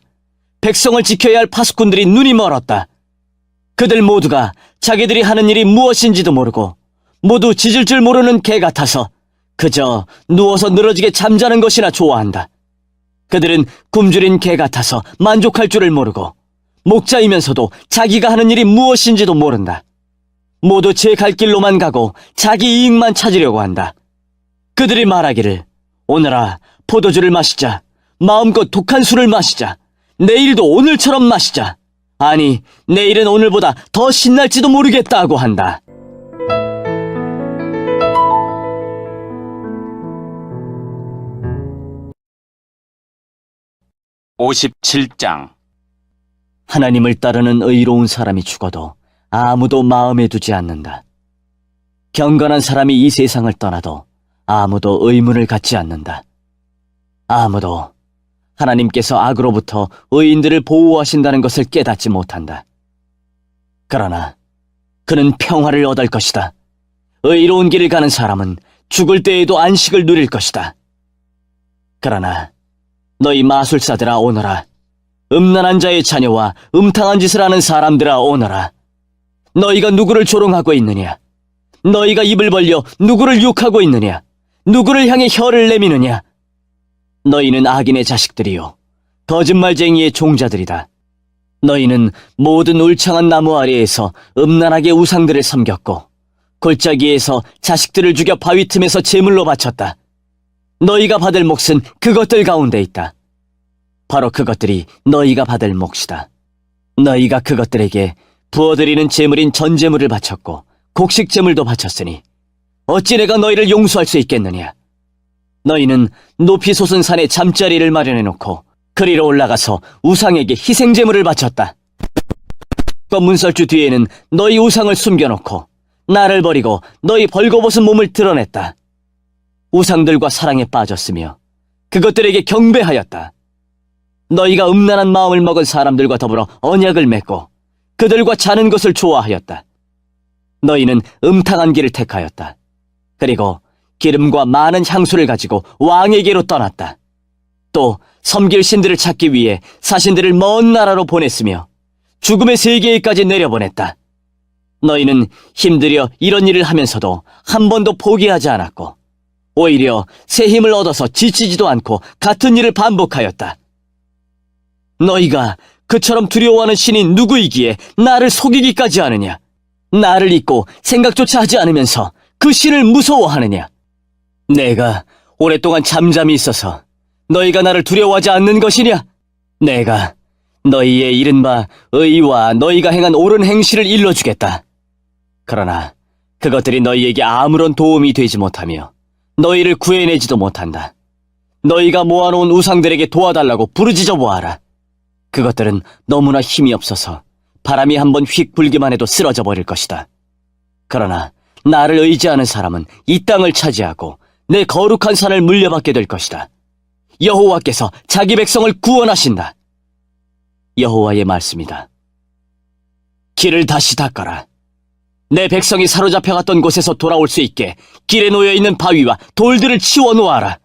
백성을 지켜야 할 파수꾼들이 눈이 멀었다. 그들 모두가 자기들이 하는 일이 무엇인지도 모르고 모두 짖을 줄 모르는 개 같아서 그저 누워서 늘어지게 잠자는 것이나 좋아한다. 그들은 굶주린 개 같아서 만족할 줄을 모르고 목자이면서도 자기가 하는 일이 무엇인지도 모른다. 모두 제 갈 길로만 가고 자기 이익만 찾으려고 한다. 그들이 말하기를 오너라, 포도주를 마시자. 마음껏 독한 술을 마시자. 내일도 오늘처럼 마시자. 아니, 내일은 오늘보다 더 신날지도 모르겠다고 한다.
(57장)
하나님을 따르는 의로운 사람이 죽어도 아무도 마음에 두지 않는다. 경건한 사람이 이 세상을 떠나도 아무도 의문을 갖지 않는다. 아무도 하나님께서 악으로부터 의인들을 보호하신다는 것을 깨닫지 못한다. 그러나 그는 평화를 얻을 것이다. 의로운 길을 가는 사람은 죽을 때에도 안식을 누릴 것이다. 그러나 너희 마술사들아 오너라. 음란한 자의 자녀와 음탕한 짓을 하는 사람들아 오너라. 너희가 누구를 조롱하고 있느냐? 너희가 입을 벌려 누구를 욕하고 있느냐? 누구를 향해 혀를 내미느냐? 너희는 악인의 자식들이요 거짓말쟁이의 종자들이다. 너희는 모든 울창한 나무 아래에서 음란하게 우상들을 섬겼고 골짜기에서 자식들을 죽여 바위 틈에서 제물로 바쳤다. 너희가 받을 몫은 그것들 가운데 있다. 바로 그것들이 너희가 받을 몫이다. 너희가 그것들에게 부어드리는 제물인 전제물을 바쳤고 곡식 제물도 바쳤으니 어찌 내가 너희를 용서할 수 있겠느냐? 너희는 높이 솟은 산에 잠자리를 마련해놓고 그리로 올라가서 우상에게 희생제물을 바쳤다. 문설주 뒤에는 너희 우상을 숨겨놓고 나를 버리고 너희 벌거벗은 몸을 드러냈다. 우상들과 사랑에 빠졌으며 그것들에게 경배하였다. 너희가 음란한 마음을 먹은 사람들과 더불어 언약을 맺고 그들과 자는 것을 좋아하였다. 너희는 음탕한 길을 택하였다. 그리고 기름과 많은 향수를 가지고 왕에게로 떠났다. 또 섬길 신들을 찾기 위해 사신들을 먼 나라로 보냈으며 죽음의 세계에까지 내려보냈다. 너희는 힘들여 이런 일을 하면서도 한 번도 포기하지 않았고 오히려 새 힘을 얻어서 지치지도 않고 같은 일을 반복하였다. 너희가 그처럼 두려워하는 신이 누구이기에 나를 속이기까지 하느냐? 나를 잊고 생각조차 하지 않으면서 그 신을 무서워하느냐? 내가 오랫동안 잠잠히 있어서 너희가 나를 두려워하지 않는 것이냐? 내가 너희의 이른바 의와 너희가 행한 옳은 행실을 일러주겠다. 그러나 그것들이 너희에게 아무런 도움이 되지 못하며 너희를 구해내지도 못한다. 너희가 모아놓은 우상들에게 도와달라고 부르짖어 보아라. 그것들은 너무나 힘이 없어서 바람이 한번 휙 불기만 해도 쓰러져 버릴 것이다. 그러나 나를 의지하는 사람은 이 땅을 차지하고 내 거룩한 산을 물려받게 될 것이다. 여호와께서 자기 백성을 구원하신다. 여호와의 말씀이다. 길을 다시 닦아라. 내 백성이 사로잡혀갔던 곳에서 돌아올 수 있게 길에 놓여있는 바위와 돌들을 치워 놓아라.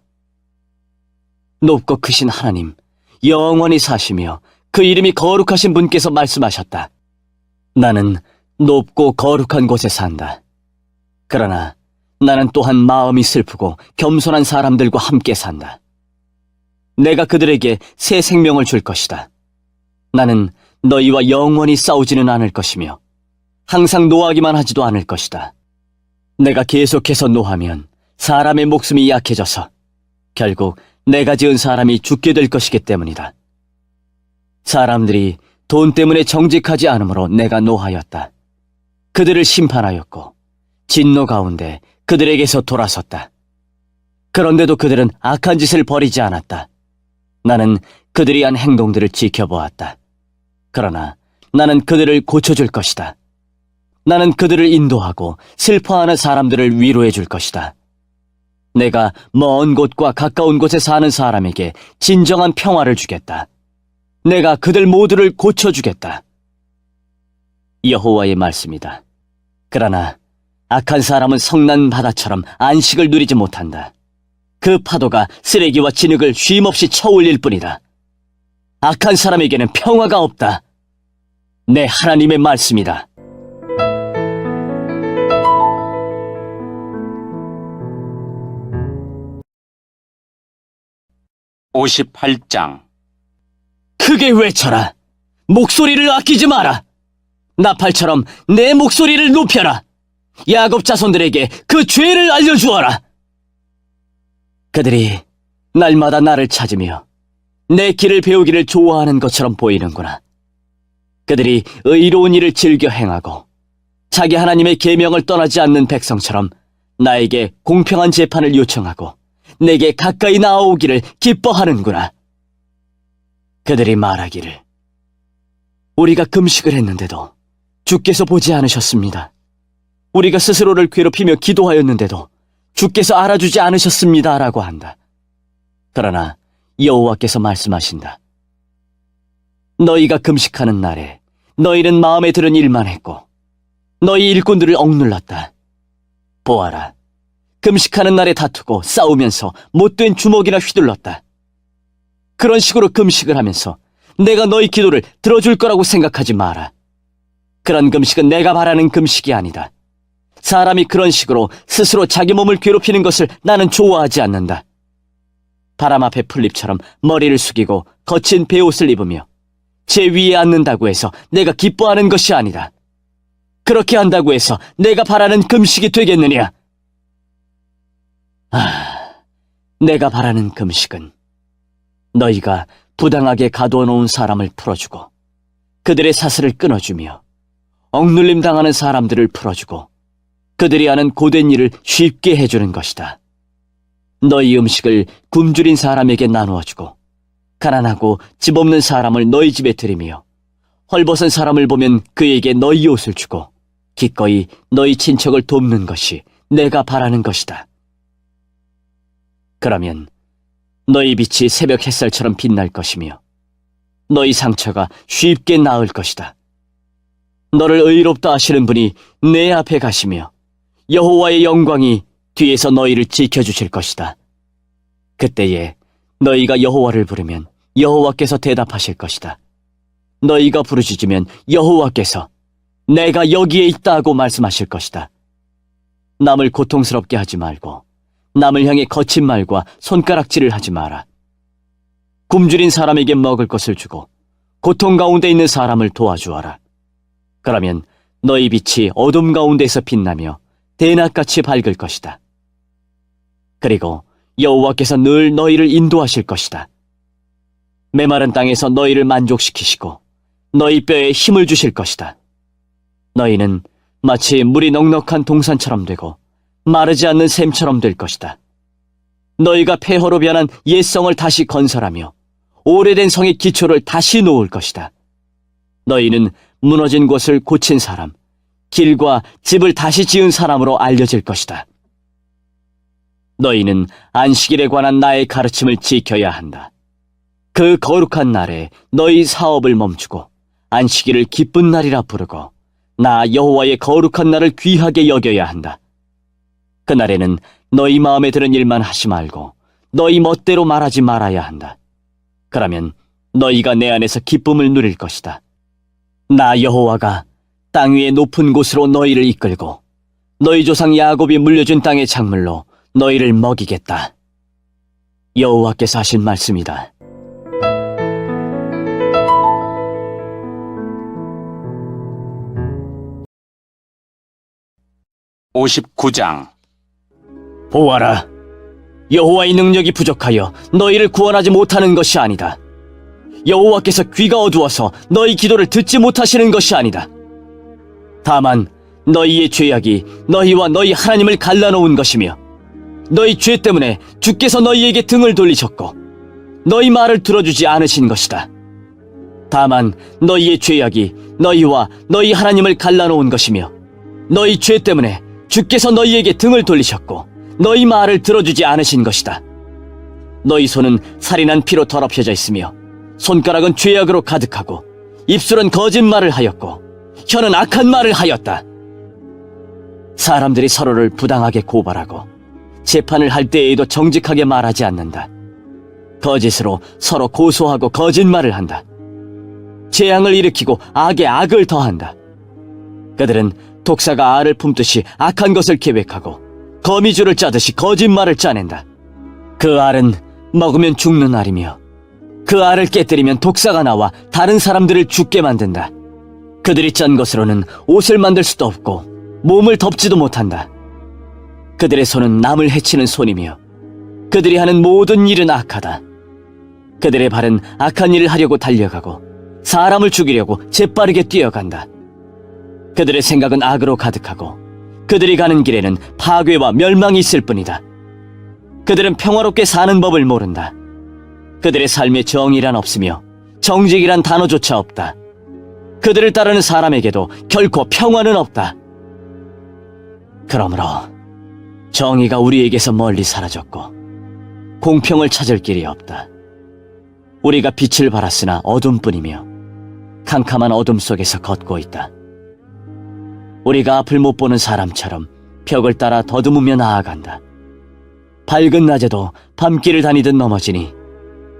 높고 크신 하나님, 영원히 사시며 그 이름이 거룩하신 분께서 말씀하셨다. 나는 높고 거룩한 곳에 산다. 그러나 나는 또한 마음이 슬프고 겸손한 사람들과 함께 산다. 내가 그들에게 새 생명을 줄 것이다. 나는 너희와 영원히 싸우지는 않을 것이며 항상 노하기만 하지도 않을 것이다. 내가 계속해서 노하면 사람의 목숨이 약해져서 결국 내가 지은 사람이 죽게 될 것이기 때문이다. 사람들이 돈 때문에 정직하지 않으므로 내가 노하였다. 그들을 심판하였고 진노 가운데 그들에게서 돌아섰다. 그런데도 그들은 악한 짓을 버리지 않았다. 나는 그들이 한 행동들을 지켜보았다. 그러나 나는 그들을 고쳐줄 것이다. 나는 그들을 인도하고 슬퍼하는 사람들을 위로해 줄 것이다. 내가 먼 곳과 가까운 곳에 사는 사람에게 진정한 평화를 주겠다. 내가 그들 모두를 고쳐주겠다. 여호와의 말씀이다. 그러나 악한 사람은 성난 바다처럼 안식을 누리지 못한다. 그 파도가 쓰레기와 진흙을 쉼없이 쳐올릴 뿐이다. 악한 사람에게는 평화가 없다. 내 하나님의 말씀이다.
(58장)
크게 외쳐라. 목소리를 아끼지 마라. 나팔처럼 내 목소리를 높여라. 야곱 자손들에게 그 죄를 알려주어라. 그들이 날마다 나를 찾으며 내 길을 배우기를 좋아하는 것처럼 보이는구나. 그들이 의로운 일을 즐겨 행하고 자기 하나님의 계명을 떠나지 않는 백성처럼 나에게 공평한 재판을 요청하고 내게 가까이 나아오기를 기뻐하는구나. 그들이 말하기를 우리가 금식을 했는데도 주께서 보지 않으셨습니다. 우리가 스스로를 괴롭히며 기도하였는데도 주께서 알아주지 않으셨습니다. 라고 한다. 그러나 여호와께서 말씀하신다. 너희가 금식하는 날에 너희는 마음에 드는 일만 했고 너희 일꾼들을 억눌렀다. 보아라. 금식하는 날에 다투고 싸우면서 못된 주먹이나 휘둘렀다. 그런 식으로 금식을 하면서 내가 너희 기도를 들어줄 거라고 생각하지 마라. 그런 금식은 내가 바라는 금식이 아니다. 사람이 그런 식으로 스스로 자기 몸을 괴롭히는 것을 나는 좋아하지 않는다. 바람 앞에 풀잎처럼 머리를 숙이고 거친 베옷을 입으며 제 위에 앉는다고 해서 내가 기뻐하는 것이 아니다. 그렇게 한다고 해서 내가 바라는 금식이 되겠느냐? 내가 바라는 금식은 너희가 부당하게 가두어 놓은 사람을 풀어주고 그들의 사슬을 끊어주며 억눌림 당하는 사람들을 풀어주고 그들이 하는 고된 일을 쉽게 해주는 것이다. 너희 음식을 굶주린 사람에게 나누어 주고 가난하고 집 없는 사람을 너희 집에 들이며 헐벗은 사람을 보면 그에게 너희 옷을 주고 기꺼이 너희 친척을 돕는 것이 내가 바라는 것이다. 그러면 너희 빛이 새벽 햇살처럼 빛날 것이며 너희 상처가 쉽게 나을 것이다. 너를 의롭다 하시는 분이 내 앞에 가시며 여호와의 영광이 뒤에서 너희를 지켜주실 것이다. 그때에 너희가 여호와를 부르면 여호와께서 대답하실 것이다. 너희가 부르짖으면 여호와께서 내가 여기에 있다고 말씀하실 것이다. 남을 고통스럽게 하지 말고 남을 향해 거친 말과 손가락질을 하지 마라. 굶주린 사람에게 먹을 것을 주고 고통 가운데 있는 사람을 도와주어라. 그러면 너희 빛이 어둠 가운데서 빛나며 대낮같이 밝을 것이다. 그리고 여호와께서 늘 너희를 인도하실 것이다. 메마른 땅에서 너희를 만족시키시고 너희 뼈에 힘을 주실 것이다. 너희는 마치 물이 넉넉한 동산처럼 되고 마르지 않는 샘처럼 될 것이다. 너희가 폐허로 변한 옛 성을 다시 건설하며 오래된 성의 기초를 다시 놓을 것이다. 너희는 무너진 곳을 고친 사람, 길과 집을 다시 지은 사람으로 알려질 것이다. 너희는 안식일에 관한 나의 가르침을 지켜야 한다. 그 거룩한 날에 너희 사업을 멈추고 안식일을 기쁜 날이라 부르고 나 여호와의 거룩한 날을 귀하게 여겨야 한다. 그날에는 너희 마음에 드는 일만 하지 말고 너희 멋대로 말하지 말아야 한다. 그러면 너희가 내 안에서 기쁨을 누릴 것이다. 나 여호와가 땅 위의 높은 곳으로 너희를 이끌고 너희 조상 야곱이 물려준 땅의 작물로 너희를 먹이겠다. 여호와께서 하신 말씀이다.
(59장)
보아라, 여호와의 능력이 부족하여 너희를 구원하지 못하는 것이 아니다. 여호와께서 귀가 어두워서 너희 기도를 듣지 못하시는 것이 아니다. 다만 너희의 죄악이 너희와 너희 하나님을 갈라놓은 것이며 너희 죄 때문에 주께서 너희에게 등을 돌리셨고 너희 말을 들어주지 않으신 것이다. 다만 너희의 죄악이 너희와 너희 하나님을 갈라놓은 것이며 너희 죄 때문에 주께서 너희에게 등을 돌리셨고 너희 말을 들어주지 않으신 것이다. 너희 손은 살인한 피로 더럽혀져 있으며 손가락은 죄악으로 가득하고 입술은 거짓말을 하였고 혀는 악한 말을 하였다. 사람들이 서로를 부당하게 고발하고 재판을 할 때에도 정직하게 말하지 않는다. 거짓으로 서로 고소하고 거짓말을 한다. 재앙을 일으키고 악에 악을 더한다. 그들은 독사가 알을 품듯이 악한 것을 계획하고 거미줄을 짜듯이 거짓말을 짜낸다. 그 알은 먹으면 죽는 알이며 그 알을 깨뜨리면 독사가 나와 다른 사람들을 죽게 만든다. 그들이 짠 것으로는 옷을 만들 수도 없고 몸을 덮지도 못한다. 그들의 손은 남을 해치는 손이며 그들이 하는 모든 일은 악하다. 그들의 발은 악한 일을 하려고 달려가고 사람을 죽이려고 재빠르게 뛰어간다. 그들의 생각은 악으로 가득하고 그들이 가는 길에는 파괴와 멸망이 있을 뿐이다. 그들은 평화롭게 사는 법을 모른다. 그들의 삶에 정의란 없으며 정직이란 단어조차 없다. 그들을 따르는 사람에게도 결코 평화는 없다. 그러므로 정의가 우리에게서 멀리 사라졌고 공평을 찾을 길이 없다. 우리가 빛을 발았으나 어둠뿐이며 캄캄한 어둠 속에서 걷고 있다. 우리가 앞을 못 보는 사람처럼 벽을 따라 더듬으며 나아간다. 밝은 낮에도 밤길을 다니듯 넘어지니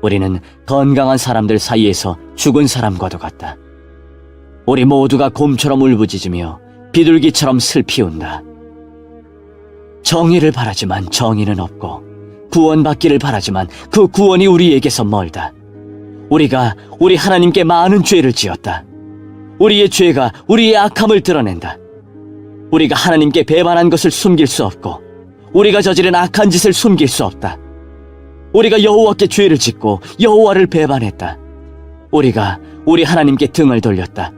우리는 건강한 사람들 사이에서 죽은 사람과도 같다. 우리 모두가 곰처럼 울부짖으며 비둘기처럼 슬피 운다. 정의를 바라지만 정의는 없고 구원받기를 바라지만 그 구원이 우리에게서 멀다. 우리가 우리 하나님께 많은 죄를 지었다. 우리의 죄가 우리의 악함을 드러낸다. 우리가 하나님께 배반한 것을 숨길 수 없고 우리가 저지른 악한 짓을 숨길 수 없다. 우리가 여호와께 죄를 짓고 여호와를 배반했다. 우리가 우리 하나님께 등을 돌렸다.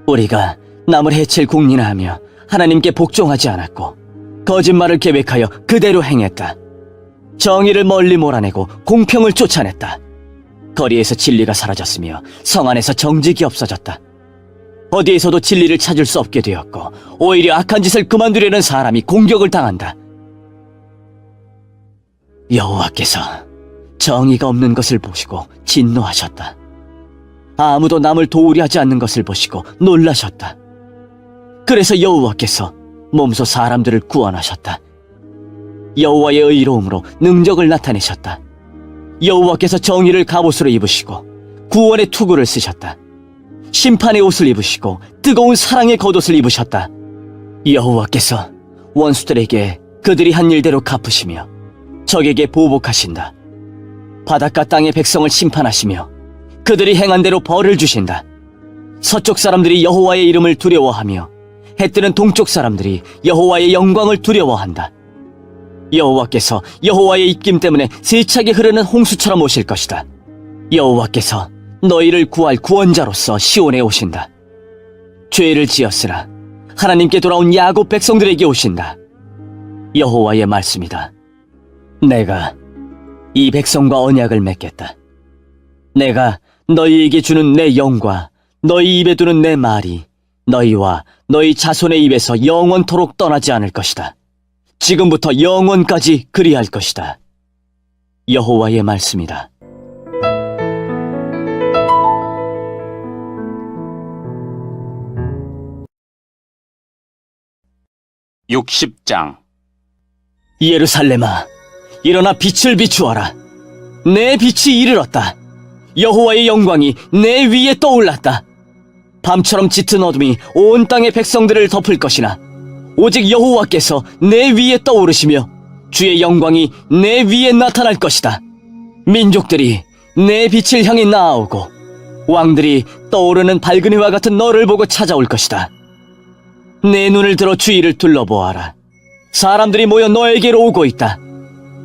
우리가 남을 해칠 궁리나하며 하나님께 복종하지 않았고 거짓말을 계획하여 그대로 행했다. 정의를 멀리 몰아내고 공평을 쫓아냈다. 거리에서 진리가 사라졌으며 성 안에서 정직이 없어졌다. 어디에서도 진리를 찾을 수 없게 되었고 오히려 악한 짓을 그만두려는 사람이 공격을 당한다. 여호와께서 정의가 없는 것을 보시고 진노하셨다. 아무도 남을 도우려 하지 않는 것을 보시고 놀라셨다. 그래서 여호와께서 몸소 사람들을 구원하셨다. 여호와의 의로움으로 능력을 나타내셨다. 여호와께서 정의를 갑옷으로 입으시고 구원의 투구를 쓰셨다. 심판의 옷을 입으시고 뜨거운 사랑의 겉옷을 입으셨다. 여호와께서 원수들에게 그들이 한 일대로 갚으시며 적에게 보복하신다. 바닷가 땅의 백성을 심판하시며 그들이 행한 대로 벌을 주신다. 서쪽 사람들이 여호와의 이름을 두려워하며 해 뜨는 동쪽 사람들이 여호와의 영광을 두려워한다. 여호와께서 여호와의 입김 때문에 세차게 흐르는 홍수처럼 오실 것이다. 여호와께서 너희를 구할 구원자로서 시온에 오신다. 죄를 지었으나 하나님께 돌아온 야곱 백성들에게 오신다. 여호와의 말씀이다. 내가 이 백성과 언약을 맺겠다. 내가 너희에게 주는 내 영과 너희 입에 두는 내 말이 너희와 너희 자손의 입에서 영원토록 떠나지 않을 것이다. 지금부터 영원까지 그리할 것이다. 여호와의 말씀이다.
(60장)
예루살렘아, 일어나 빛을 비추어라. 내 빛이 이르렀다. 여호와의 영광이 내 위에 떠올랐다. 밤처럼 짙은 어둠이 온 땅의 백성들을 덮을 것이나 오직 여호와께서 내 위에 떠오르시며 주의 영광이 내 위에 나타날 것이다. 민족들이 내 빛을 향해 나아오고 왕들이 떠오르는 밝은 해와 같은 너를 보고 찾아올 것이다. 내 눈을 들어 주위를 둘러보아라. 사람들이 모여 너에게로 오고 있다.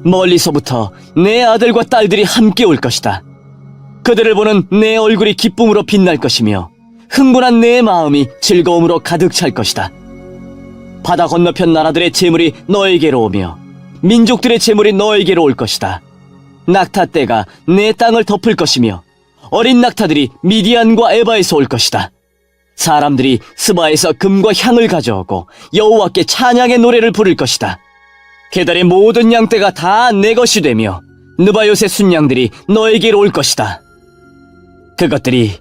멀리서부터 내 아들과 딸들이 함께 올 것이다. 그들을 보는 내 얼굴이 기쁨으로 빛날 것이며 흥분한 내 마음이 즐거움으로 가득 찰 것이다. 바다 건너편 나라들의 재물이 너에게로 오며 민족들의 재물이 너에게로 올 것이다. 낙타떼가 내 땅을 덮을 것이며 어린 낙타들이 미디안과 에바에서 올 것이다. 사람들이 스바에서 금과 향을 가져오고 여호와께 찬양의 노래를 부를 것이다. 게달의 모든 양떼가 다 내 것이 되며 느바요의 순양들이 너에게로 올 것이다. 그것들이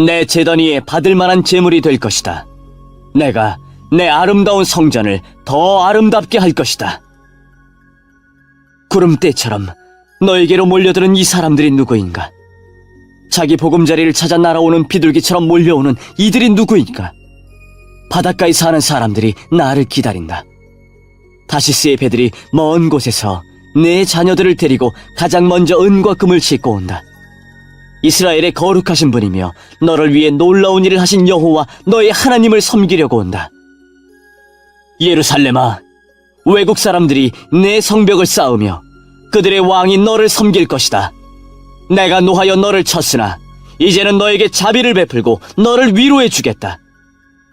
내 제단 위에 받을 만한 재물이 될 것이다. 내가 내 아름다운 성전을 더 아름답게 할 것이다. 구름대처럼 너에게로 몰려드는 이 사람들이 누구인가? 자기 보금자리를 찾아 날아오는 비둘기처럼 몰려오는 이들이 누구인가? 바닷가에 사는 사람들이 나를 기다린다. 다시스의 배들이 먼 곳에서 내 자녀들을 데리고 가장 먼저 은과 금을 싣고 온다. 이스라엘의 거룩하신 분이며 너를 위해 놀라운 일을 하신 여호와 너의 하나님을 섬기려고 온다. 예루살렘아, 외국 사람들이 내 성벽을 쌓으며 그들의 왕이 너를 섬길 것이다. 내가 노하여 너를 쳤으나 이제는 너에게 자비를 베풀고 너를 위로해 주겠다.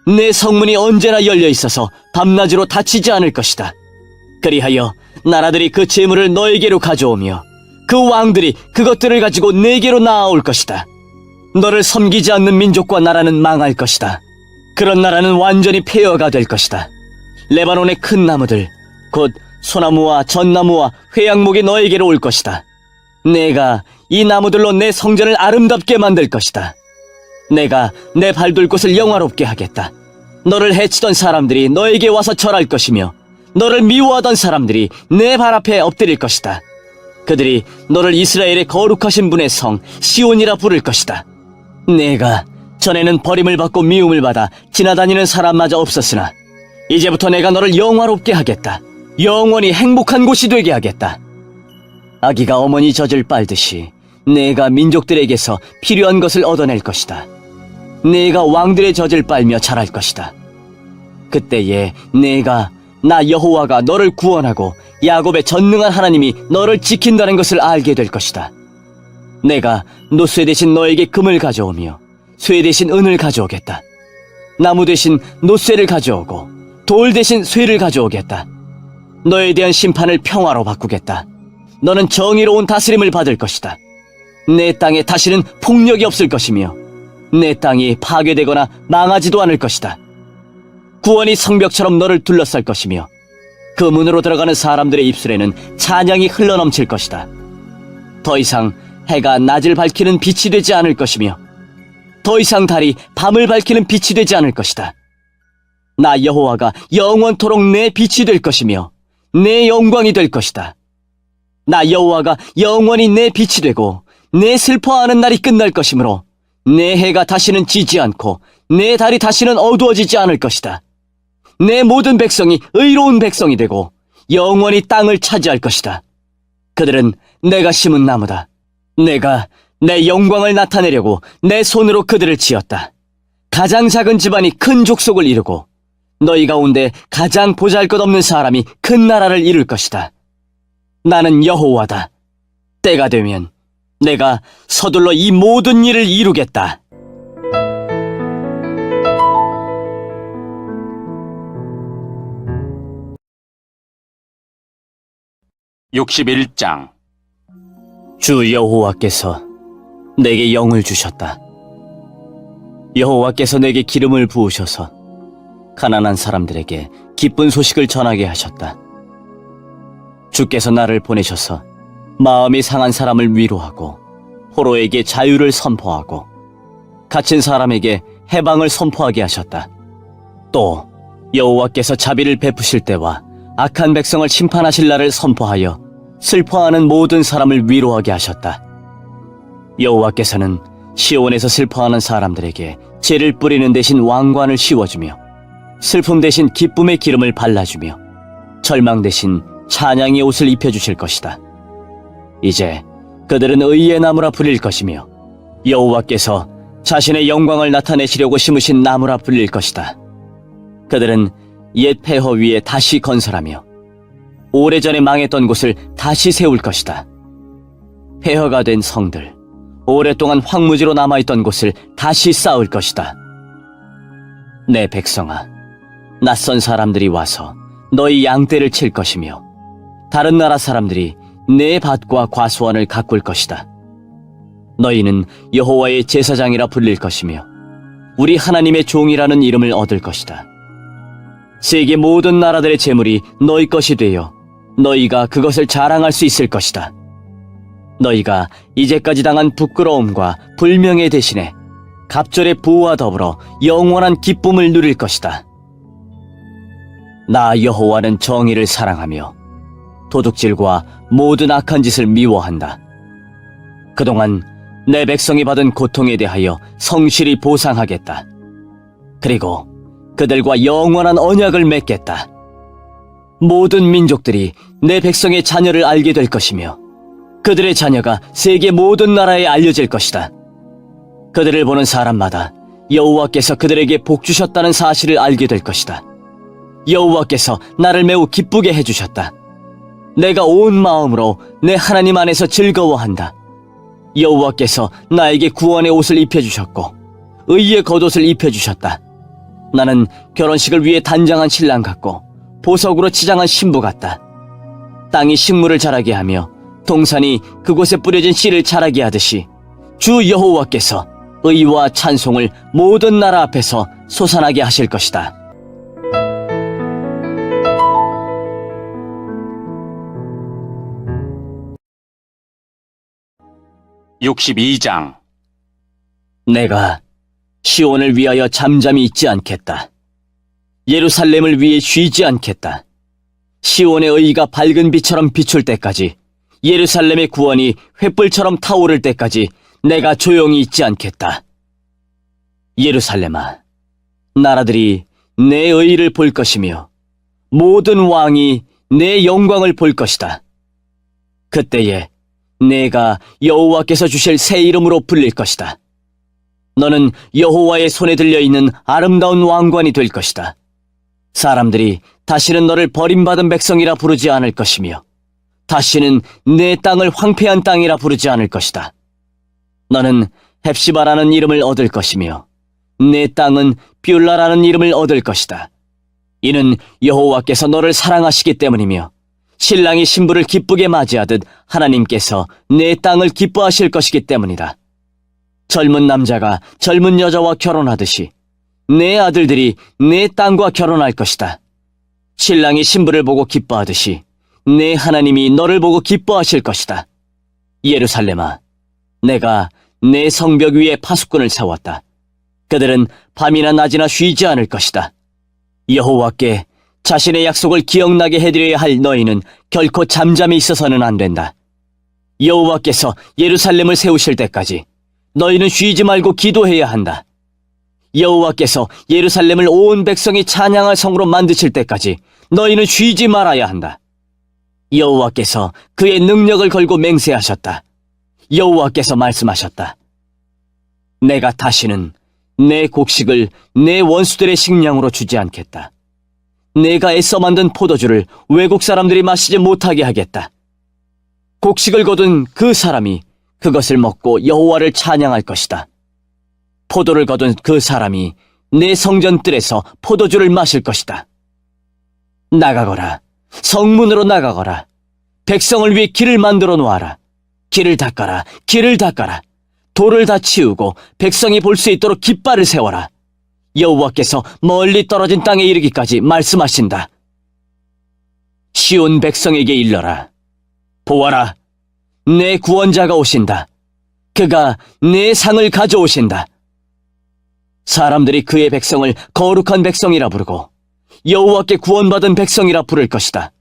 내 성문이 언제나 열려 있어서 밤낮으로 닫히지 않을 것이다. 그리하여 나라들이 그 재물을 너에게로 가져오며 그 왕들이 그것들을 가지고 내게로 나아올 것이다. 너를 섬기지 않는 민족과 나라는 망할 것이다. 그런 나라는 완전히 폐허가 될 것이다. 레바논의 큰 나무들, 곧 소나무와 전나무와 회양목이 너에게로 올 것이다. 내가 이 나무들로 내 성전을 아름답게 만들 것이다. 내가 내 발둘 곳을 영화롭게 하겠다. 너를 해치던 사람들이 너에게 와서 절할 것이며 너를 미워하던 사람들이 내 발 앞에 엎드릴 것이다. 그들이 너를 이스라엘의 거룩하신 분의 성 시온이라 부를 것이다. 내가 전에는 버림을 받고 미움을 받아 지나다니는 사람마저 없었으나 이제부터 내가 너를 영화롭게 하겠다. 영원히 행복한 곳이 되게 하겠다. 아기가 어머니 젖을 빨듯이 내가 민족들에게서 필요한 것을 얻어낼 것이다. 내가 왕들의 젖을 빨며 자랄 것이다. 그때에 내가 나 여호와가 너를 구원하고 야곱의 전능한 하나님이 너를 지킨다는 것을 알게 될 것이다. 내가 노쇠 대신 너에게 금을 가져오며 쇠 대신 은을 가져오겠다. 나무 대신 노쇠를 가져오고 돌 대신 쇠를 가져오겠다. 너에 대한 심판을 평화로 바꾸겠다. 너는 정의로운 다스림을 받을 것이다. 내 땅에 다시는 폭력이 없을 것이며 내 땅이 파괴되거나 망하지도 않을 것이다. 구원이 성벽처럼 너를 둘러쌀 것이며 그 문으로 들어가는 사람들의 입술에는 찬양이 흘러넘칠 것이다. 더 이상 해가 낮을 밝히는 빛이 되지 않을 것이며 더 이상 달이 밤을 밝히는 빛이 되지 않을 것이다. 나 여호와가 영원토록 내 빛이 될 것이며 내 영광이 될 것이다. 나 여호와가 영원히 내 빛이 되고 내 슬퍼하는 날이 끝날 것이므로 내 해가 다시는 지지 않고 내 달이 다시는 어두워지지 않을 것이다. 내 모든 백성이 의로운 백성이 되고 영원히 땅을 차지할 것이다. 그들은 내가 심은 나무다. 내가 내 영광을 나타내려고 내 손으로 그들을 지었다. 가장 작은 집안이 큰 족속을 이루고 너희 가운데 가장 보잘것없는 사람이 큰 나라를 이룰 것이다. 나는 여호와다. 때가 되면 내가 서둘러 이 모든 일을 이루겠다.
(61장)
주 여호와께서 내게 영을 주셨다. 여호와께서 내게 기름을 부으셔서 가난한 사람들에게 기쁜 소식을 전하게 하셨다. 주께서 나를 보내셔서 마음이 상한 사람을 위로하고 포로에게 자유를 선포하고 갇힌 사람에게 해방을 선포하게 하셨다. 또 여호와께서 자비를 베푸실 때와 악한 백성을 심판하실 날을 선포하여 슬퍼하는 모든 사람을 위로하게 하셨다. 여호와께서는 시온에서 슬퍼하는 사람들에게 재를 뿌리는 대신 왕관을 씌워주며 슬픔 대신 기쁨의 기름을 발라주며 절망 대신 찬양의 옷을 입혀주실 것이다. 이제 그들은 의의 나무라 불릴 것이며 여호와께서 자신의 영광을 나타내시려고 심으신 나무라 불릴 것이다. 그들은 옛 폐허 위에 다시 건설하며 오래전에 망했던 곳을 다시 세울 것이다. 폐허가 된 성들, 오랫동안 황무지로 남아있던 곳을 다시 쌓을 것이다. 내 백성아, 낯선 사람들이 와서 너희 양떼를 칠 것이며 다른 나라 사람들이 내 밭과 과수원을 가꿀 것이다. 너희는 여호와의 제사장이라 불릴 것이며 우리 하나님의 종이라는 이름을 얻을 것이다. 세계 모든 나라들의 재물이 너희 것이 되어 너희가 그것을 자랑할 수 있을 것이다. 너희가 이제까지 당한 부끄러움과 불명예 대신에 갑절의 부와 더불어 영원한 기쁨을 누릴 것이다. 나 여호와는 정의를 사랑하며 도둑질과 모든 악한 짓을 미워한다. 그동안 내 백성이 받은 고통에 대하여 성실히 보상하겠다. 그리고 그들과 영원한 언약을 맺겠다. 모든 민족들이 내 백성의 자녀를 알게 될 것이며 그들의 자녀가 세계 모든 나라에 알려질 것이다. 그들을 보는 사람마다 여호와께서 그들에게 복 주셨다는 사실을 알게 될 것이다. 여호와께서 나를 매우 기쁘게 해주셨다. 내가 온 마음으로 내 하나님 안에서 즐거워한다. 여호와께서 나에게 구원의 옷을 입혀주셨고 의의 겉옷을 입혀주셨다. 나는 결혼식을 위해 단장한 신랑 같고 보석으로 치장한 신부 같다. 땅이 식물을 자라게 하며 동산이 그곳에 뿌려진 씨를 자라게 하듯이 주 여호와께서 의와 찬송을 모든 나라 앞에서 솟아나게 하실 것이다.
(62장)
내가 시온을 위하여 잠잠히 있지 않겠다. 예루살렘을 위해 쉬지 않겠다. 시온의 의가 밝은 빛처럼 비출 때까지, 예루살렘의 구원이 횃불처럼 타오를 때까지 내가 조용히 있지 않겠다. 예루살렘아, 나라들이 내 의를 볼 것이며 모든 왕이 내 영광을 볼 것이다. 그때에 내가 여호와께서 주실 새 이름으로 불릴 것이다. 너는 여호와의 손에 들려있는 아름다운 왕관이 될 것이다. 사람들이 다시는 너를 버림받은 백성이라 부르지 않을 것이며 다시는 내 땅을 황폐한 땅이라 부르지 않을 것이다. 너는 헵시바라는 이름을 얻을 것이며 내 땅은 뷸라라는 이름을 얻을 것이다. 이는 여호와께서 너를 사랑하시기 때문이며 신랑이 신부를 기쁘게 맞이하듯 하나님께서 내 땅을 기뻐하실 것이기 때문이다. 젊은 남자가 젊은 여자와 결혼하듯이 내 아들들이 내 땅과 결혼할 것이다. 신랑이 신부를 보고 기뻐하듯이 내 하나님이 너를 보고 기뻐하실 것이다. 예루살렘아, 내가 내 성벽 위에 파수꾼을 세웠다. 그들은 밤이나 낮이나 쉬지 않을 것이다. 여호와께 자신의 약속을 기억나게 해드려야 할 너희는 결코 잠잠히 있어서는 안 된다. 여호와께서 예루살렘을 세우실 때까지 너희는 쉬지 말고 기도해야 한다. 여호와께서 예루살렘을 온 백성이 찬양할 성으로 만드실 때까지 너희는 쉬지 말아야 한다. 여호와께서 그의 능력을 걸고 맹세하셨다. 여호와께서 말씀하셨다. 내가 다시는 내 곡식을 내 원수들의 식량으로 주지 않겠다. 내가 애써 만든 포도주를 외국 사람들이 마시지 못하게 하겠다. 곡식을 거둔 그 사람이 그것을 먹고 여호와를 찬양할 것이다. 포도를 거둔 그 사람이 내 성전뜰에서 포도주를 마실 것이다. 나가거라. 성문으로 나가거라. 백성을 위해 길을 만들어 놓아라. 길을 닦아라. 길을 닦아라. 돌을 다 치우고 백성이 볼 수 있도록 깃발을 세워라. 여호와께서 멀리 떨어진 땅에 이르기까지 말씀하신다. 시온 백성에게 일러라. 보아라. 내 구원자가 오신다. 그가 내 상을 가져오신다. 사람들이 그의 백성을 거룩한 백성이라 부르고 여호와께 구원받은 백성이라 부를 것이다.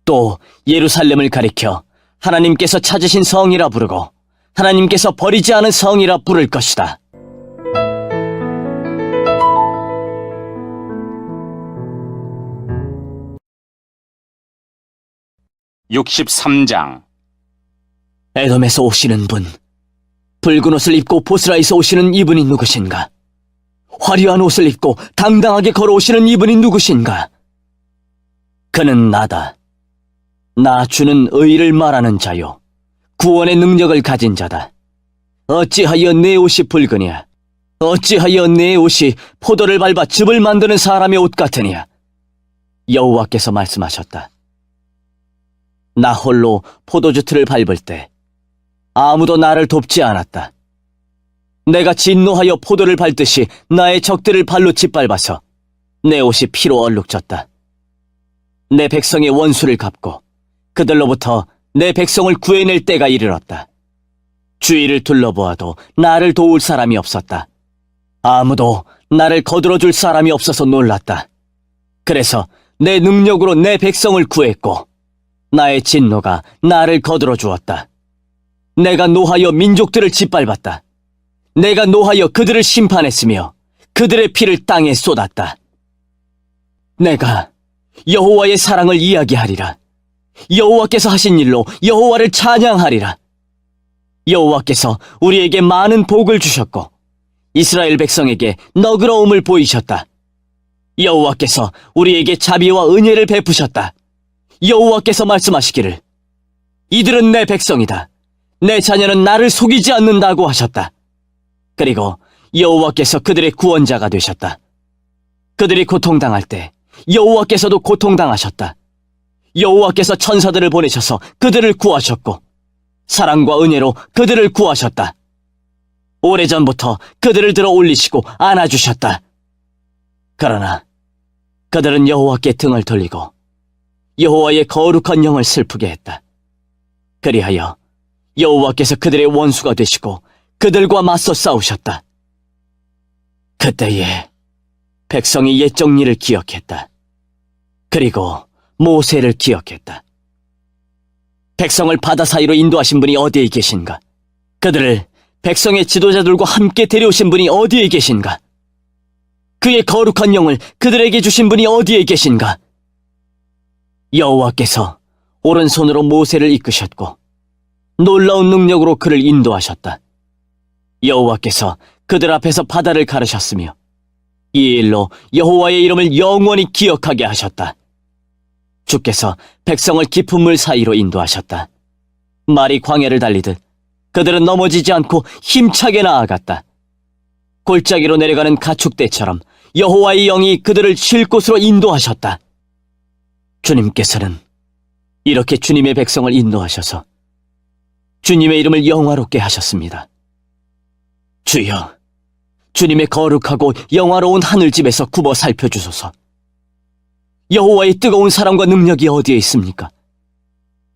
또 예루살렘을 가리켜 하나님께서 찾으신 성이라 부르고 하나님께서 버리지 않은 성이라 부를 것이다.
(63장)
에돔에서 오시는 분, 붉은 옷을 입고 보스라에서 오시는 이분이 누구신가? 화려한 옷을 입고 당당하게 걸어오시는 이분이 누구신가? 그는 나다. 나 주는 의를 말하는 자요, 구원의 능력을 가진 자다. 어찌하여 내 옷이 붉으냐? 어찌하여 내 옷이 포도를 밟아 즙을 만드는 사람의 옷 같으냐? 여호와께서 말씀하셨다. 나 홀로 포도주 틀을 밟을 때 아무도 나를 돕지 않았다. 내가 진노하여 포도를 밟듯이 나의 적들을 발로 짓밟아서 내 옷이 피로 얼룩졌다. 내 백성의 원수를 갚고 그들로부터 내 백성을 구해낼 때가 이르렀다. 주위를 둘러보아도 나를 도울 사람이 없었다. 아무도 나를 거들어줄 사람이 없어서 놀랐다. 그래서 내 능력으로 내 백성을 구했고 나의 진노가 나를 거들어 주었다. 내가 노하여 민족들을 짓밟았다. 내가 노하여 그들을 심판했으며 그들의 피를 땅에 쏟았다. 내가 여호와의 사랑을 이야기하리라. 여호와께서 하신 일로 여호와를 찬양하리라. 여호와께서 우리에게 많은 복을 주셨고 이스라엘 백성에게 너그러움을 보이셨다. 여호와께서 우리에게 자비와 은혜를 베푸셨다. 여호와께서 말씀하시기를 이들은 내 백성이다. 내 자녀는 나를 속이지 않는다고 하셨다. 그리고 여호와께서 그들의 구원자가 되셨다. 그들이 고통당할 때 여호와께서도 고통당하셨다. 여호와께서 천사들을 보내셔서 그들을 구하셨고 사랑과 은혜로 그들을 구하셨다. 오래전부터 그들을 들어 올리시고 안아주셨다. 그러나 그들은 여호와께 등을 돌리고 여호와의 거룩한 영을 슬프게 했다. 그리하여 여호와께서 그들의 원수가 되시고 그들과 맞서 싸우셨다. 그때에 백성이 옛 정리를 기억했다. 그리고 모세를 기억했다. 백성을 바다 사이로 인도하신 분이 어디에 계신가? 그들을 백성의 지도자들과 함께 데려오신 분이 어디에 계신가? 그의 거룩한 영을 그들에게 주신 분이 어디에 계신가? 여호와께서 오른손으로 모세를 이끄셨고 놀라운 능력으로 그를 인도하셨다. 여호와께서 그들 앞에서 바다를 가르셨으며 이 일로 여호와의 이름을 영원히 기억하게 하셨다. 주께서 백성을 깊은 물 사이로 인도하셨다. 말이 광야를 달리듯 그들은 넘어지지 않고 힘차게 나아갔다. 골짜기로 내려가는 가축대처럼 여호와의 영이 그들을 쉴 곳으로 인도하셨다. 주님께서는 이렇게 주님의 백성을 인도하셔서 주님의 이름을 영화롭게 하셨습니다. 주여, 주님의 거룩하고 영화로운 하늘집에서 굽어 살펴주소서. 여호와의 뜨거운 사랑과 능력이 어디에 있습니까?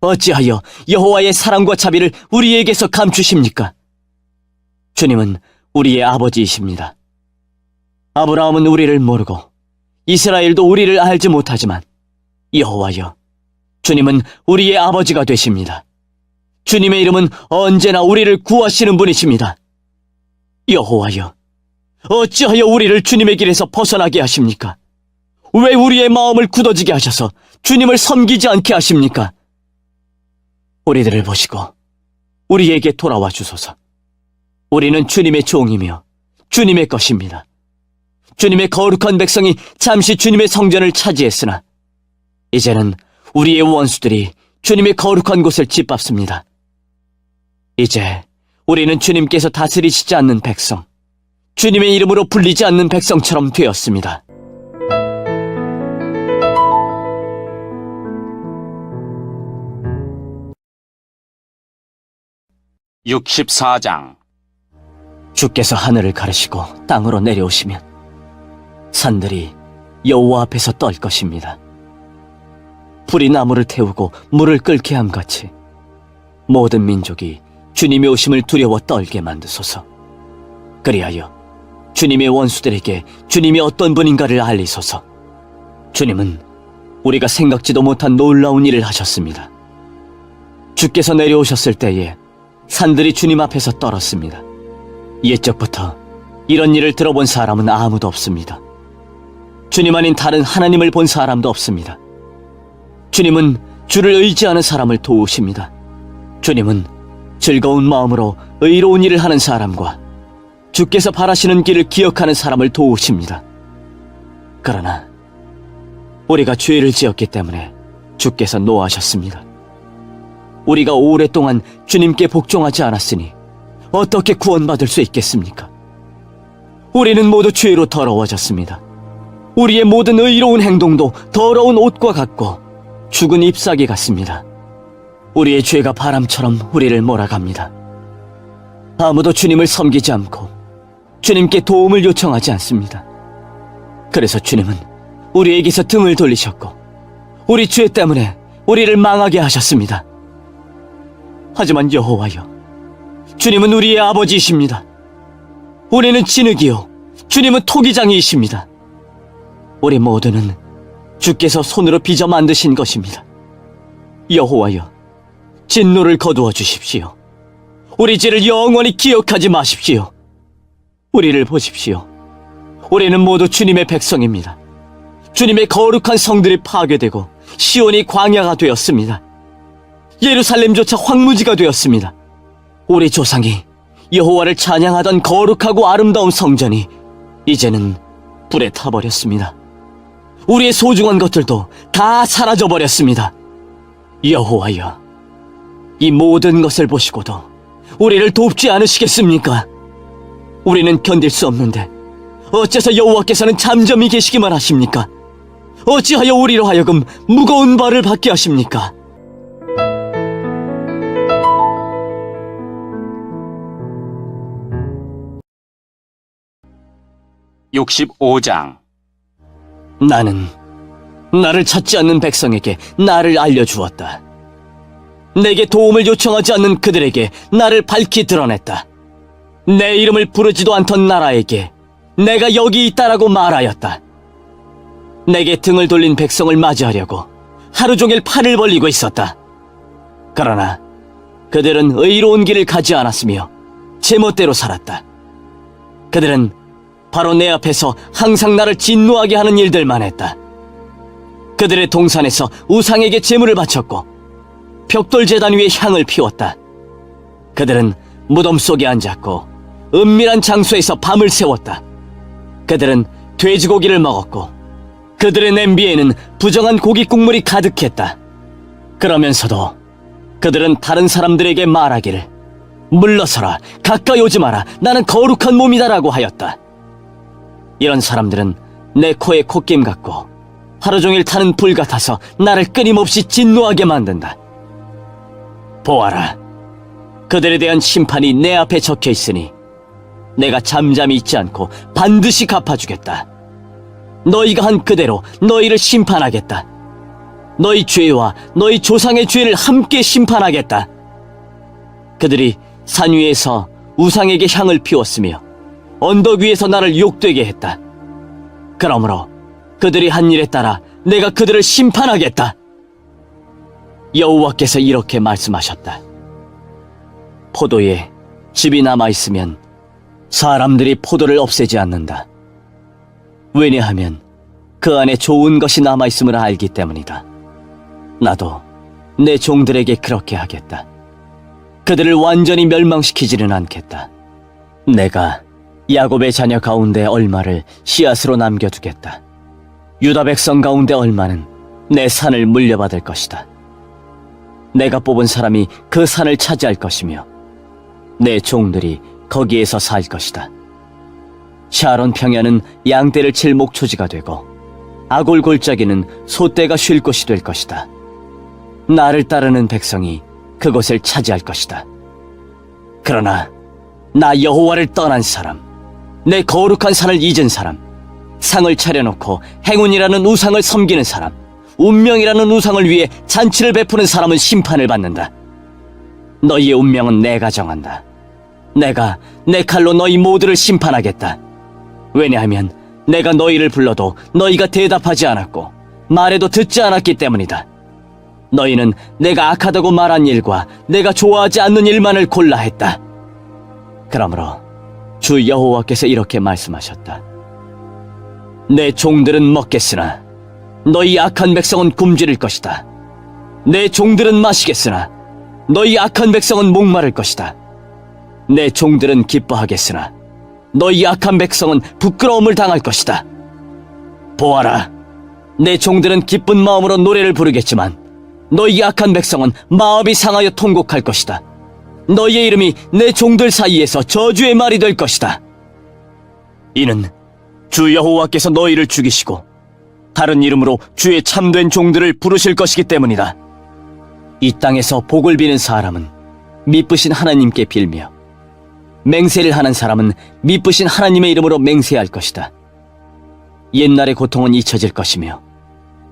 어찌하여 여호와의 사랑과 자비를 우리에게서 감추십니까? 주님은 우리의 아버지이십니다. 아브라함은 우리를 모르고 이스라엘도 우리를 알지 못하지만 여호와여, 주님은 우리의 아버지가 되십니다. 주님의 이름은 언제나 우리를 구하시는 분이십니다. 여호와여, 어찌하여 우리를 주님의 길에서 벗어나게 하십니까? 왜 우리의 마음을 굳어지게 하셔서 주님을 섬기지 않게 하십니까? 우리들을 보시고 우리에게 돌아와 주소서. 우리는 주님의 종이며 주님의 것입니다. 주님의 거룩한 백성이 잠시 주님의 성전을 차지했으나 이제는 우리의 원수들이 주님의 거룩한 곳을 짓밟습니다. 이제 우리는 주님께서 다스리시지 않는 백성, 주님의 이름으로 불리지 않는 백성처럼 되었습니다.
(64장)
주께서 하늘을 가르시고 땅으로 내려오시면 산들이 여호와 앞에서 떨 것입니다. 불이 나무를 태우고 물을 끓게 함같이 모든 민족이 주님의 오심을 두려워 떨게 만드소서. 그리하여 주님의 원수들에게 주님이 어떤 분인가를 알리소서. 주님은 우리가 생각지도 못한 놀라운 일을 하셨습니다. 주께서 내려오셨을 때에 산들이 주님 앞에서 떨었습니다. 옛적부터 이런 일을 들어본 사람은 아무도 없습니다. 주님 아닌 다른 하나님을 본 사람도 없습니다. 주님은 주를 의지하는 사람을 도우십니다. 주님은 즐거운 마음으로 의로운 일을 하는 사람과 주께서 바라시는 길을 기억하는 사람을 도우십니다. 그러나 우리가 죄를 지었기 때문에 주께서 노하셨습니다. 우리가 오랫동안 주님께 복종하지 않았으니 어떻게 구원받을 수 있겠습니까? 우리는 모두 죄로 더러워졌습니다. 우리의 모든 의로운 행동도 더러운 옷과 같고 죽은 잎사귀 같습니다. 우리의 죄가 바람처럼 우리를 몰아갑니다. 아무도 주님을 섬기지 않고 주님께 도움을 요청하지 않습니다. 그래서 주님은 우리에게서 등을 돌리셨고 우리 죄 때문에 우리를 망하게 하셨습니다. 하지만 여호와여, 주님은 우리의 아버지이십니다. 우리는 진흙이요, 주님은 토기장이이십니다. 우리 모두는 주께서 손으로 빚어 만드신 것입니다. 여호와여, 진노를 거두어 주십시오. 우리 죄를 영원히 기억하지 마십시오. 우리를 보십시오. 우리는 모두 주님의 백성입니다. 주님의 거룩한 성들이 파괴되고 시온이 광야가 되었습니다. 예루살렘조차 황무지가 되었습니다. 우리 조상이 여호와를 찬양하던 거룩하고 아름다운 성전이 이제는 불에 타버렸습니다. 우리의 소중한 것들도 다 사라져버렸습니다. 여호와여, 이 모든 것을 보시고도 우리를 돕지 않으시겠습니까? 우리는 견딜 수 없는데 어째서 여호와께서는 잠잠히 계시기만 하십니까? 어찌하여 우리로 하여금 무거운 발을 받게 하십니까?
(65장)
나는 나를 찾지 않는 백성에게 나를 알려주었다. 내게 도움을 요청하지 않는 그들에게 나를 밝히 드러냈다. 내 이름을 부르지도 않던 나라에게 내가 여기 있다라고 말하였다. 내게 등을 돌린 백성을 맞이하려고 하루 종일 팔을 벌리고 있었다. 그러나 그들은 의로운 길을 가지 않았으며 제멋대로 살았다. 그들은 바로 내 앞에서 항상 나를 진노하게 하는 일들만 했다. 그들의 동산에서 우상에게 제물을 바쳤고 벽돌 제단 위에 향을 피웠다. 그들은 무덤 속에 앉았고 은밀한 장소에서 밤을 새웠다. 그들은 돼지고기를 먹었고 그들의 냄비에는 부정한 고기 국물이 가득했다. 그러면서도 그들은 다른 사람들에게 말하기를 물러서라, 가까이 오지 마라, 나는 거룩한 몸이다라고 하였다. 이런 사람들은 내 코에 콧김 같고 하루 종일 타는 불 같아서 나를 끊임없이 진노하게 만든다. 보아라, 그들에 대한 심판이 내 앞에 적혀 있으니 내가 잠잠히 있지 않고 반드시 갚아주겠다. 너희가 한 그대로 너희를 심판하겠다. 너희 죄와 너희 조상의 죄를 함께 심판하겠다. 그들이 산 위에서 우상에게 향을 피웠으며 언덕 위에서 나를 욕되게 했다. 그러므로 그들이 한 일에 따라 내가 그들을 심판하겠다. 여호와께서 이렇게 말씀하셨다. 포도에 즙이 남아있으면 사람들이 포도를 없애지 않는다. 왜냐하면 그 안에 좋은 것이 남아있음을 알기 때문이다. 나도 내 종들에게 그렇게 하겠다. 그들을 완전히 멸망시키지는 않겠다. 내가 야곱의 자녀 가운데 얼마를 씨앗으로 남겨두겠다. 유다 백성 가운데 얼마는 내 산을 물려받을 것이다. 내가 뽑은 사람이 그 산을 차지할 것이며 내 종들이 거기에서 살 것이다. 샤론 평야는 양떼를 칠 목초지가 되고 아골 골짜기는 소떼가 쉴 곳이 될 것이다. 나를 따르는 백성이 그곳을 차지할 것이다. 그러나 나 여호와를 떠난 사람, 내 거룩한 산을 잊은 사람, 상을 차려놓고 행운이라는 우상을 섬기는 사람, 운명이라는 우상을 위해 잔치를 베푸는 사람은 심판을 받는다. 너희의 운명은 내가 정한다. 내가 내 칼로 너희 모두를 심판하겠다. 왜냐하면 내가 너희를 불러도 너희가 대답하지 않았고 말해도 듣지 않았기 때문이다. 너희는 내가 악하다고 말한 일과 내가 좋아하지 않는 일만을 골라 했다. 그러므로 주 여호와께서 이렇게 말씀하셨다. 내 종들은 먹겠으나 너희 악한 백성은 굶주릴 것이다. 내 종들은 마시겠으나 너희 악한 백성은 목마를 것이다. 내 종들은 기뻐하겠으나 너희 악한 백성은 부끄러움을 당할 것이다. 보아라, 내 종들은 기쁜 마음으로 노래를 부르겠지만 너희 악한 백성은 마음이 상하여 통곡할 것이다. 너희의 이름이 내 종들 사이에서 저주의 말이 될 것이다. 이는 주 여호와께서 너희를 죽이시고 다른 이름으로 주의 참된 종들을 부르실 것이기 때문이다. 이 땅에서 복을 비는 사람은 미쁘신 하나님께 빌며 맹세를 하는 사람은 미쁘신 하나님의 이름으로 맹세할 것이다. 옛날의 고통은 잊혀질 것이며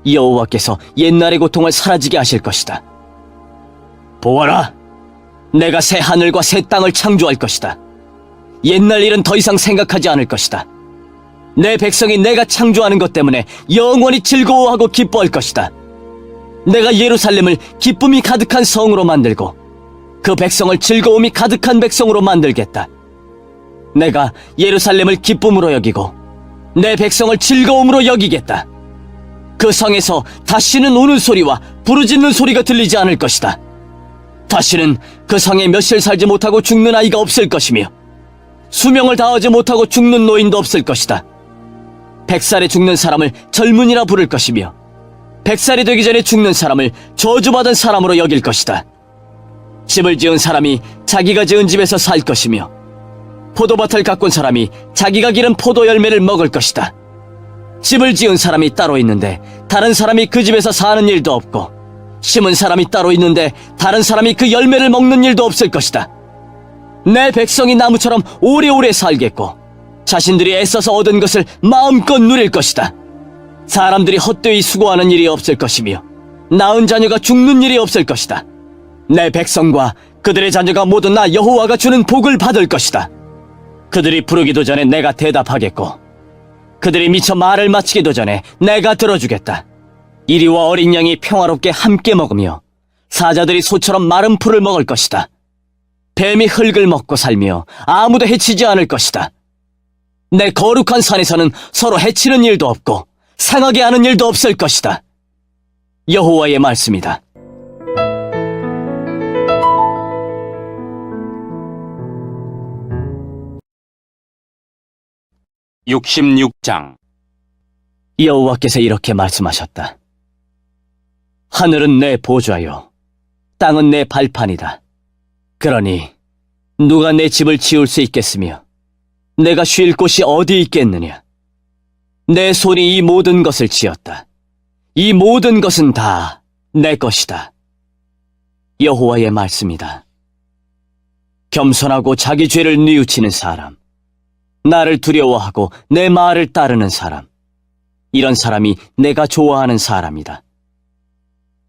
여호와께서 옛날의 고통을 사라지게 하실 것이다. 보아라, 내가 새 하늘과 새 땅을 창조할 것이다. 옛날 일은 더 이상 생각하지 않을 것이다. 내 백성이 내가 창조하는 것 때문에 영원히 즐거워하고 기뻐할 것이다. 내가 예루살렘을 기쁨이 가득한 성으로 만들고 그 백성을 즐거움이 가득한 백성으로 만들겠다. 내가 예루살렘을 기쁨으로 여기고 내 백성을 즐거움으로 여기겠다. 그 성에서 다시는 우는 소리와 부르짖는 소리가 들리지 않을 것이다. 다시는 그 성에 몇실 살지 못하고 죽는 아이가 없을 것이며 수명을 다하지 못하고 죽는 노인도 없을 것이다. 100살에 죽는 사람을 젊은이라 부를 것이며 100살이 되기 전에 죽는 사람을 저주받은 사람으로 여길 것이다. 집을 지은 사람이 자기가 지은 집에서 살 것이며 포도밭을 가꾼 사람이 자기가 기른 포도 열매를 먹을 것이다. 집을 지은 사람이 따로 있는데 다른 사람이 그 집에서 사는 일도 없고 심은 사람이 따로 있는데 다른 사람이 그 열매를 먹는 일도 없을 것이다. 내 백성이 나무처럼 오래오래 살겠고 자신들이 애써서 얻은 것을 마음껏 누릴 것이다. 사람들이 헛되이 수고하는 일이 없을 것이며 낳은 자녀가 죽는 일이 없을 것이다. 내 백성과 그들의 자녀가 모두 나 여호와가 주는 복을 받을 것이다. 그들이 부르기도 전에 내가 대답하겠고 그들이 미처 말을 마치기도 전에 내가 들어주겠다. 이리와 어린 양이 평화롭게 함께 먹으며 사자들이 소처럼 마른 풀을 먹을 것이다. 뱀이 흙을 먹고 살며 아무도 해치지 않을 것이다. 내 거룩한 산에서는 서로 해치는 일도 없고 상하게 하는 일도 없을 것이다. 여호와의 말씀이다.
(66장)
여호와께서 이렇게 말씀하셨다. 하늘은 내 보좌요 땅은 내 발판이다. 그러니 누가 내 집을 지을 수 있겠으며 내가 쉴 곳이 어디 있겠느냐. 내 손이 이 모든 것을 지었다. 이 모든 것은 다 내 것이다. 여호와의 말씀이다. 겸손하고 자기 죄를 뉘우치는 사람, 나를 두려워하고 내 말을 따르는 사람, 이런 사람이 내가 좋아하는 사람이다.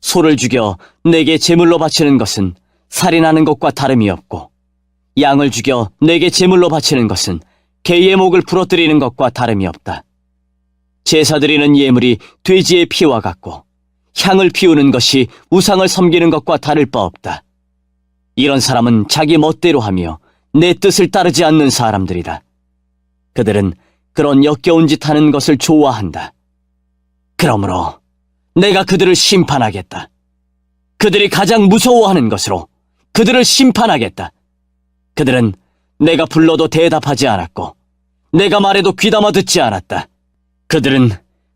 소를 죽여 내게 제물로 바치는 것은 살인하는 것과 다름이 없고, 양을 죽여 내게 제물로 바치는 것은 개의 목을 부러뜨리는 것과 다름이 없다. 제사 드리는 예물이 돼지의 피와 같고, 향을 피우는 것이 우상을 섬기는 것과 다를 바 없다. 이런 사람은 자기 멋대로 하며 내 뜻을 따르지 않는 사람들이다. 그들은 그런 역겨운 짓 하는 것을 좋아한다. 그러므로 내가 그들을 심판하겠다. 그들이 가장 무서워하는 것으로 그들을 심판하겠다. 그들은 내가 불러도 대답하지 않았고, 내가 말해도 귀담아 듣지 않았다. 그들은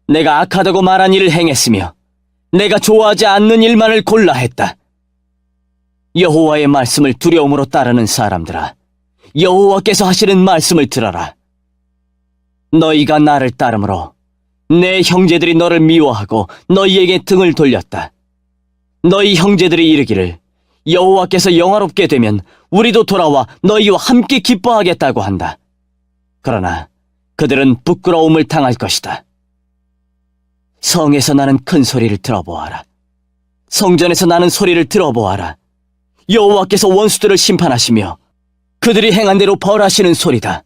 내가 악하다고 말한 일을 행했으며 내가 좋아하지 않는 일만을 골라 했다. 여호와의 말씀을 두려움으로 따르는 사람들아, 여호와께서 하시는 말씀을 들어라. 너희가 나를 따름으로 내 형제들이 너를 미워하고 너희에게 등을 돌렸다. 너희 형제들이 이르기를 여호와께서 영화롭게 되면 우리도 돌아와 너희와 함께 기뻐하겠다고 한다. 그러나 그들은 부끄러움을 당할 것이다. 성에서 나는 큰 소리를 들어보아라. 성전에서 나는 소리를 들어보아라. 여호와께서 원수들을 심판하시며 그들이 행한 대로 벌하시는 소리다.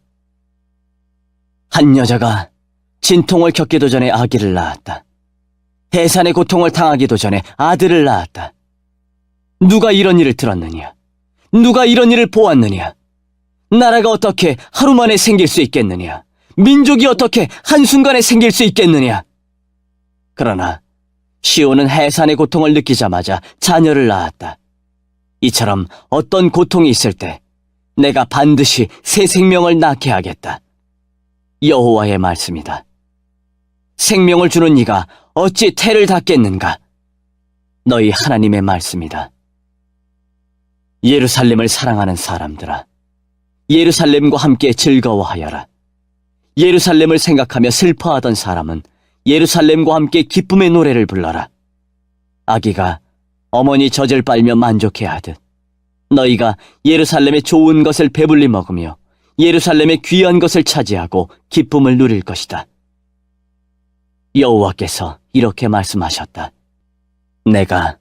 한 여자가 진통을 겪기도 전에 아기를 낳았다. 해산의 고통을 당하기도 전에 아들을 낳았다. 누가 이런 일을 들었느냐? 누가 이런 일을 보았느냐? 나라가 어떻게 하루 만에 생길 수 있겠느냐? 민족이 어떻게 한순간에 생길 수 있겠느냐? 그러나 시온은 해산의 고통을 느끼자마자 자녀를 낳았다. 이처럼 어떤 고통이 있을 때 내가 반드시 새 생명을 낳게 하겠다. 여호와의 말씀이다. 생명을 주는 이가 어찌 태를 닫겠는가? 너희 하나님의 말씀이다. 예루살렘을 사랑하는 사람들아, 예루살렘과 함께 즐거워하여라. 예루살렘을 생각하며 슬퍼하던 사람은 예루살렘과 함께 기쁨의 노래를 불러라. 아기가 어머니 젖을 빨며 만족해하듯 너희가 예루살렘의 좋은 것을 배불리 먹으며 예루살렘의 귀한 것을 차지하고 기쁨을 누릴 것이다. 여호와께서 이렇게 말씀하셨다. 내가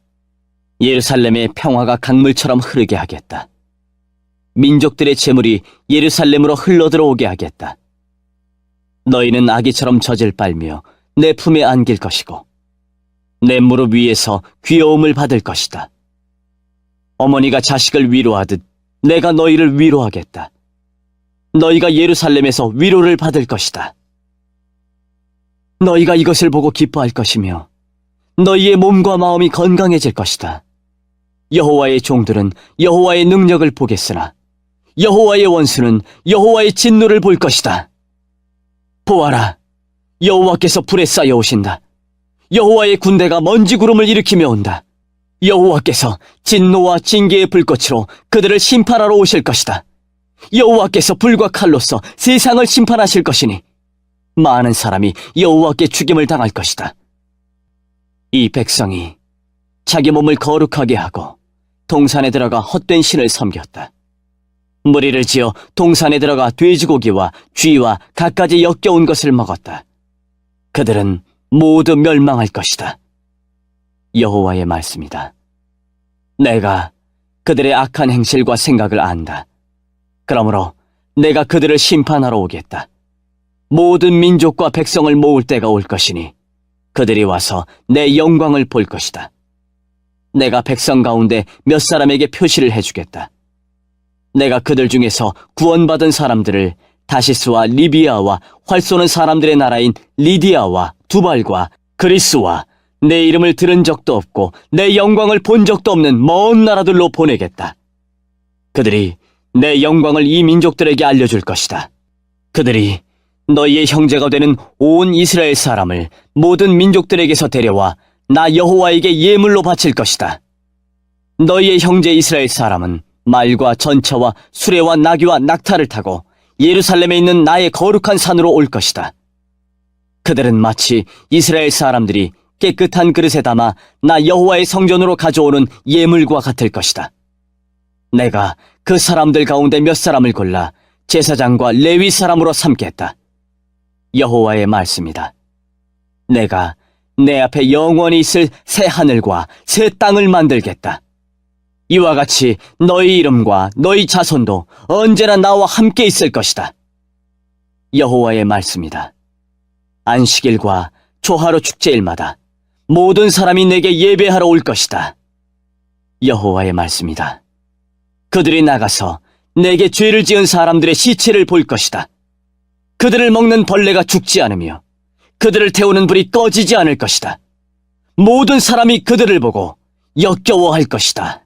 예루살렘의 평화가 강물처럼 흐르게 하겠다. 민족들의 재물이 예루살렘으로 흘러들어오게 하겠다. 너희는 아기처럼 젖을 빨며 내 품에 안길 것이고 내 무릎 위에서 귀여움을 받을 것이다. 어머니가 자식을 위로하듯 내가 너희를 위로하겠다. 너희가 예루살렘에서 위로를 받을 것이다. 너희가 이것을 보고 기뻐할 것이며 너희의 몸과 마음이 건강해질 것이다. 여호와의 종들은 여호와의 능력을 보겠으나 여호와의 원수는 여호와의 진노를 볼 것이다. 보아라, 여호와께서 불에 쌓여 오신다. 여호와의 군대가 먼지 구름을 일으키며 온다. 여호와께서 진노와 징계의 불꽃으로 그들을 심판하러 오실 것이다. 여호와께서 불과 칼로서 세상을 심판하실 것이니 많은 사람이 여호와께 죽임을 당할 것이다. 이 백성이 자기 몸을 거룩하게 하고 동산에 들어가 헛된 신을 섬겼다. 무리를 지어 동산에 들어가 돼지고기와 쥐와 갖가지 역겨운 것을 먹었다. 그들은 모두 멸망할 것이다. 여호와의 말씀이다. 내가 그들의 악한 행실과 생각을 안다. 그러므로 내가 그들을 심판하러 오겠다. 모든 민족과 백성을 모을 때가 올 것이니 그들이 와서 내 영광을 볼 것이다. 내가 백성 가운데 몇 사람에게 표시를 해주겠다. 내가 그들 중에서 구원받은 사람들을 다시스와 리비아와 활 쏘는 사람들의 나라인 리디아와 두발과 그리스와 내 이름을 들은 적도 없고 내 영광을 본 적도 없는 먼 나라들로 보내겠다. 그들이 내 영광을 이 민족들에게 알려줄 것이다. 그들이 너희의 형제가 되는 온 이스라엘 사람을 모든 민족들에게서 데려와 나 여호와에게 예물로 바칠 것이다. 너희의 형제 이스라엘 사람은 말과 전차와 수레와 나귀와 낙타를 타고 예루살렘에 있는 나의 거룩한 산으로 올 것이다. 그들은 마치 이스라엘 사람들이 깨끗한 그릇에 담아 나 여호와의 성전으로 가져오는 예물과 같을 것이다. 내가 그 사람들 가운데 몇 사람을 골라 제사장과 레위 사람으로 삼겠다. 여호와의 말씀이다. 내가 내 앞에 영원히 있을 새 하늘과 새 땅을 만들겠다. 이와 같이 너희 이름과 너희 자손도 언제나 나와 함께 있을 것이다. 여호와의 말씀이다. 안식일과 초하루 축제일마다 모든 사람이 내게 예배하러 올 것이다. 여호와의 말씀이다. 그들이 나가서 내게 죄를 지은 사람들의 시체를 볼 것이다. 그들을 먹는 벌레가 죽지 않으며 그들을 태우는 불이 꺼지지 않을 것이다. 모든 사람이 그들을 보고 역겨워할 것이다.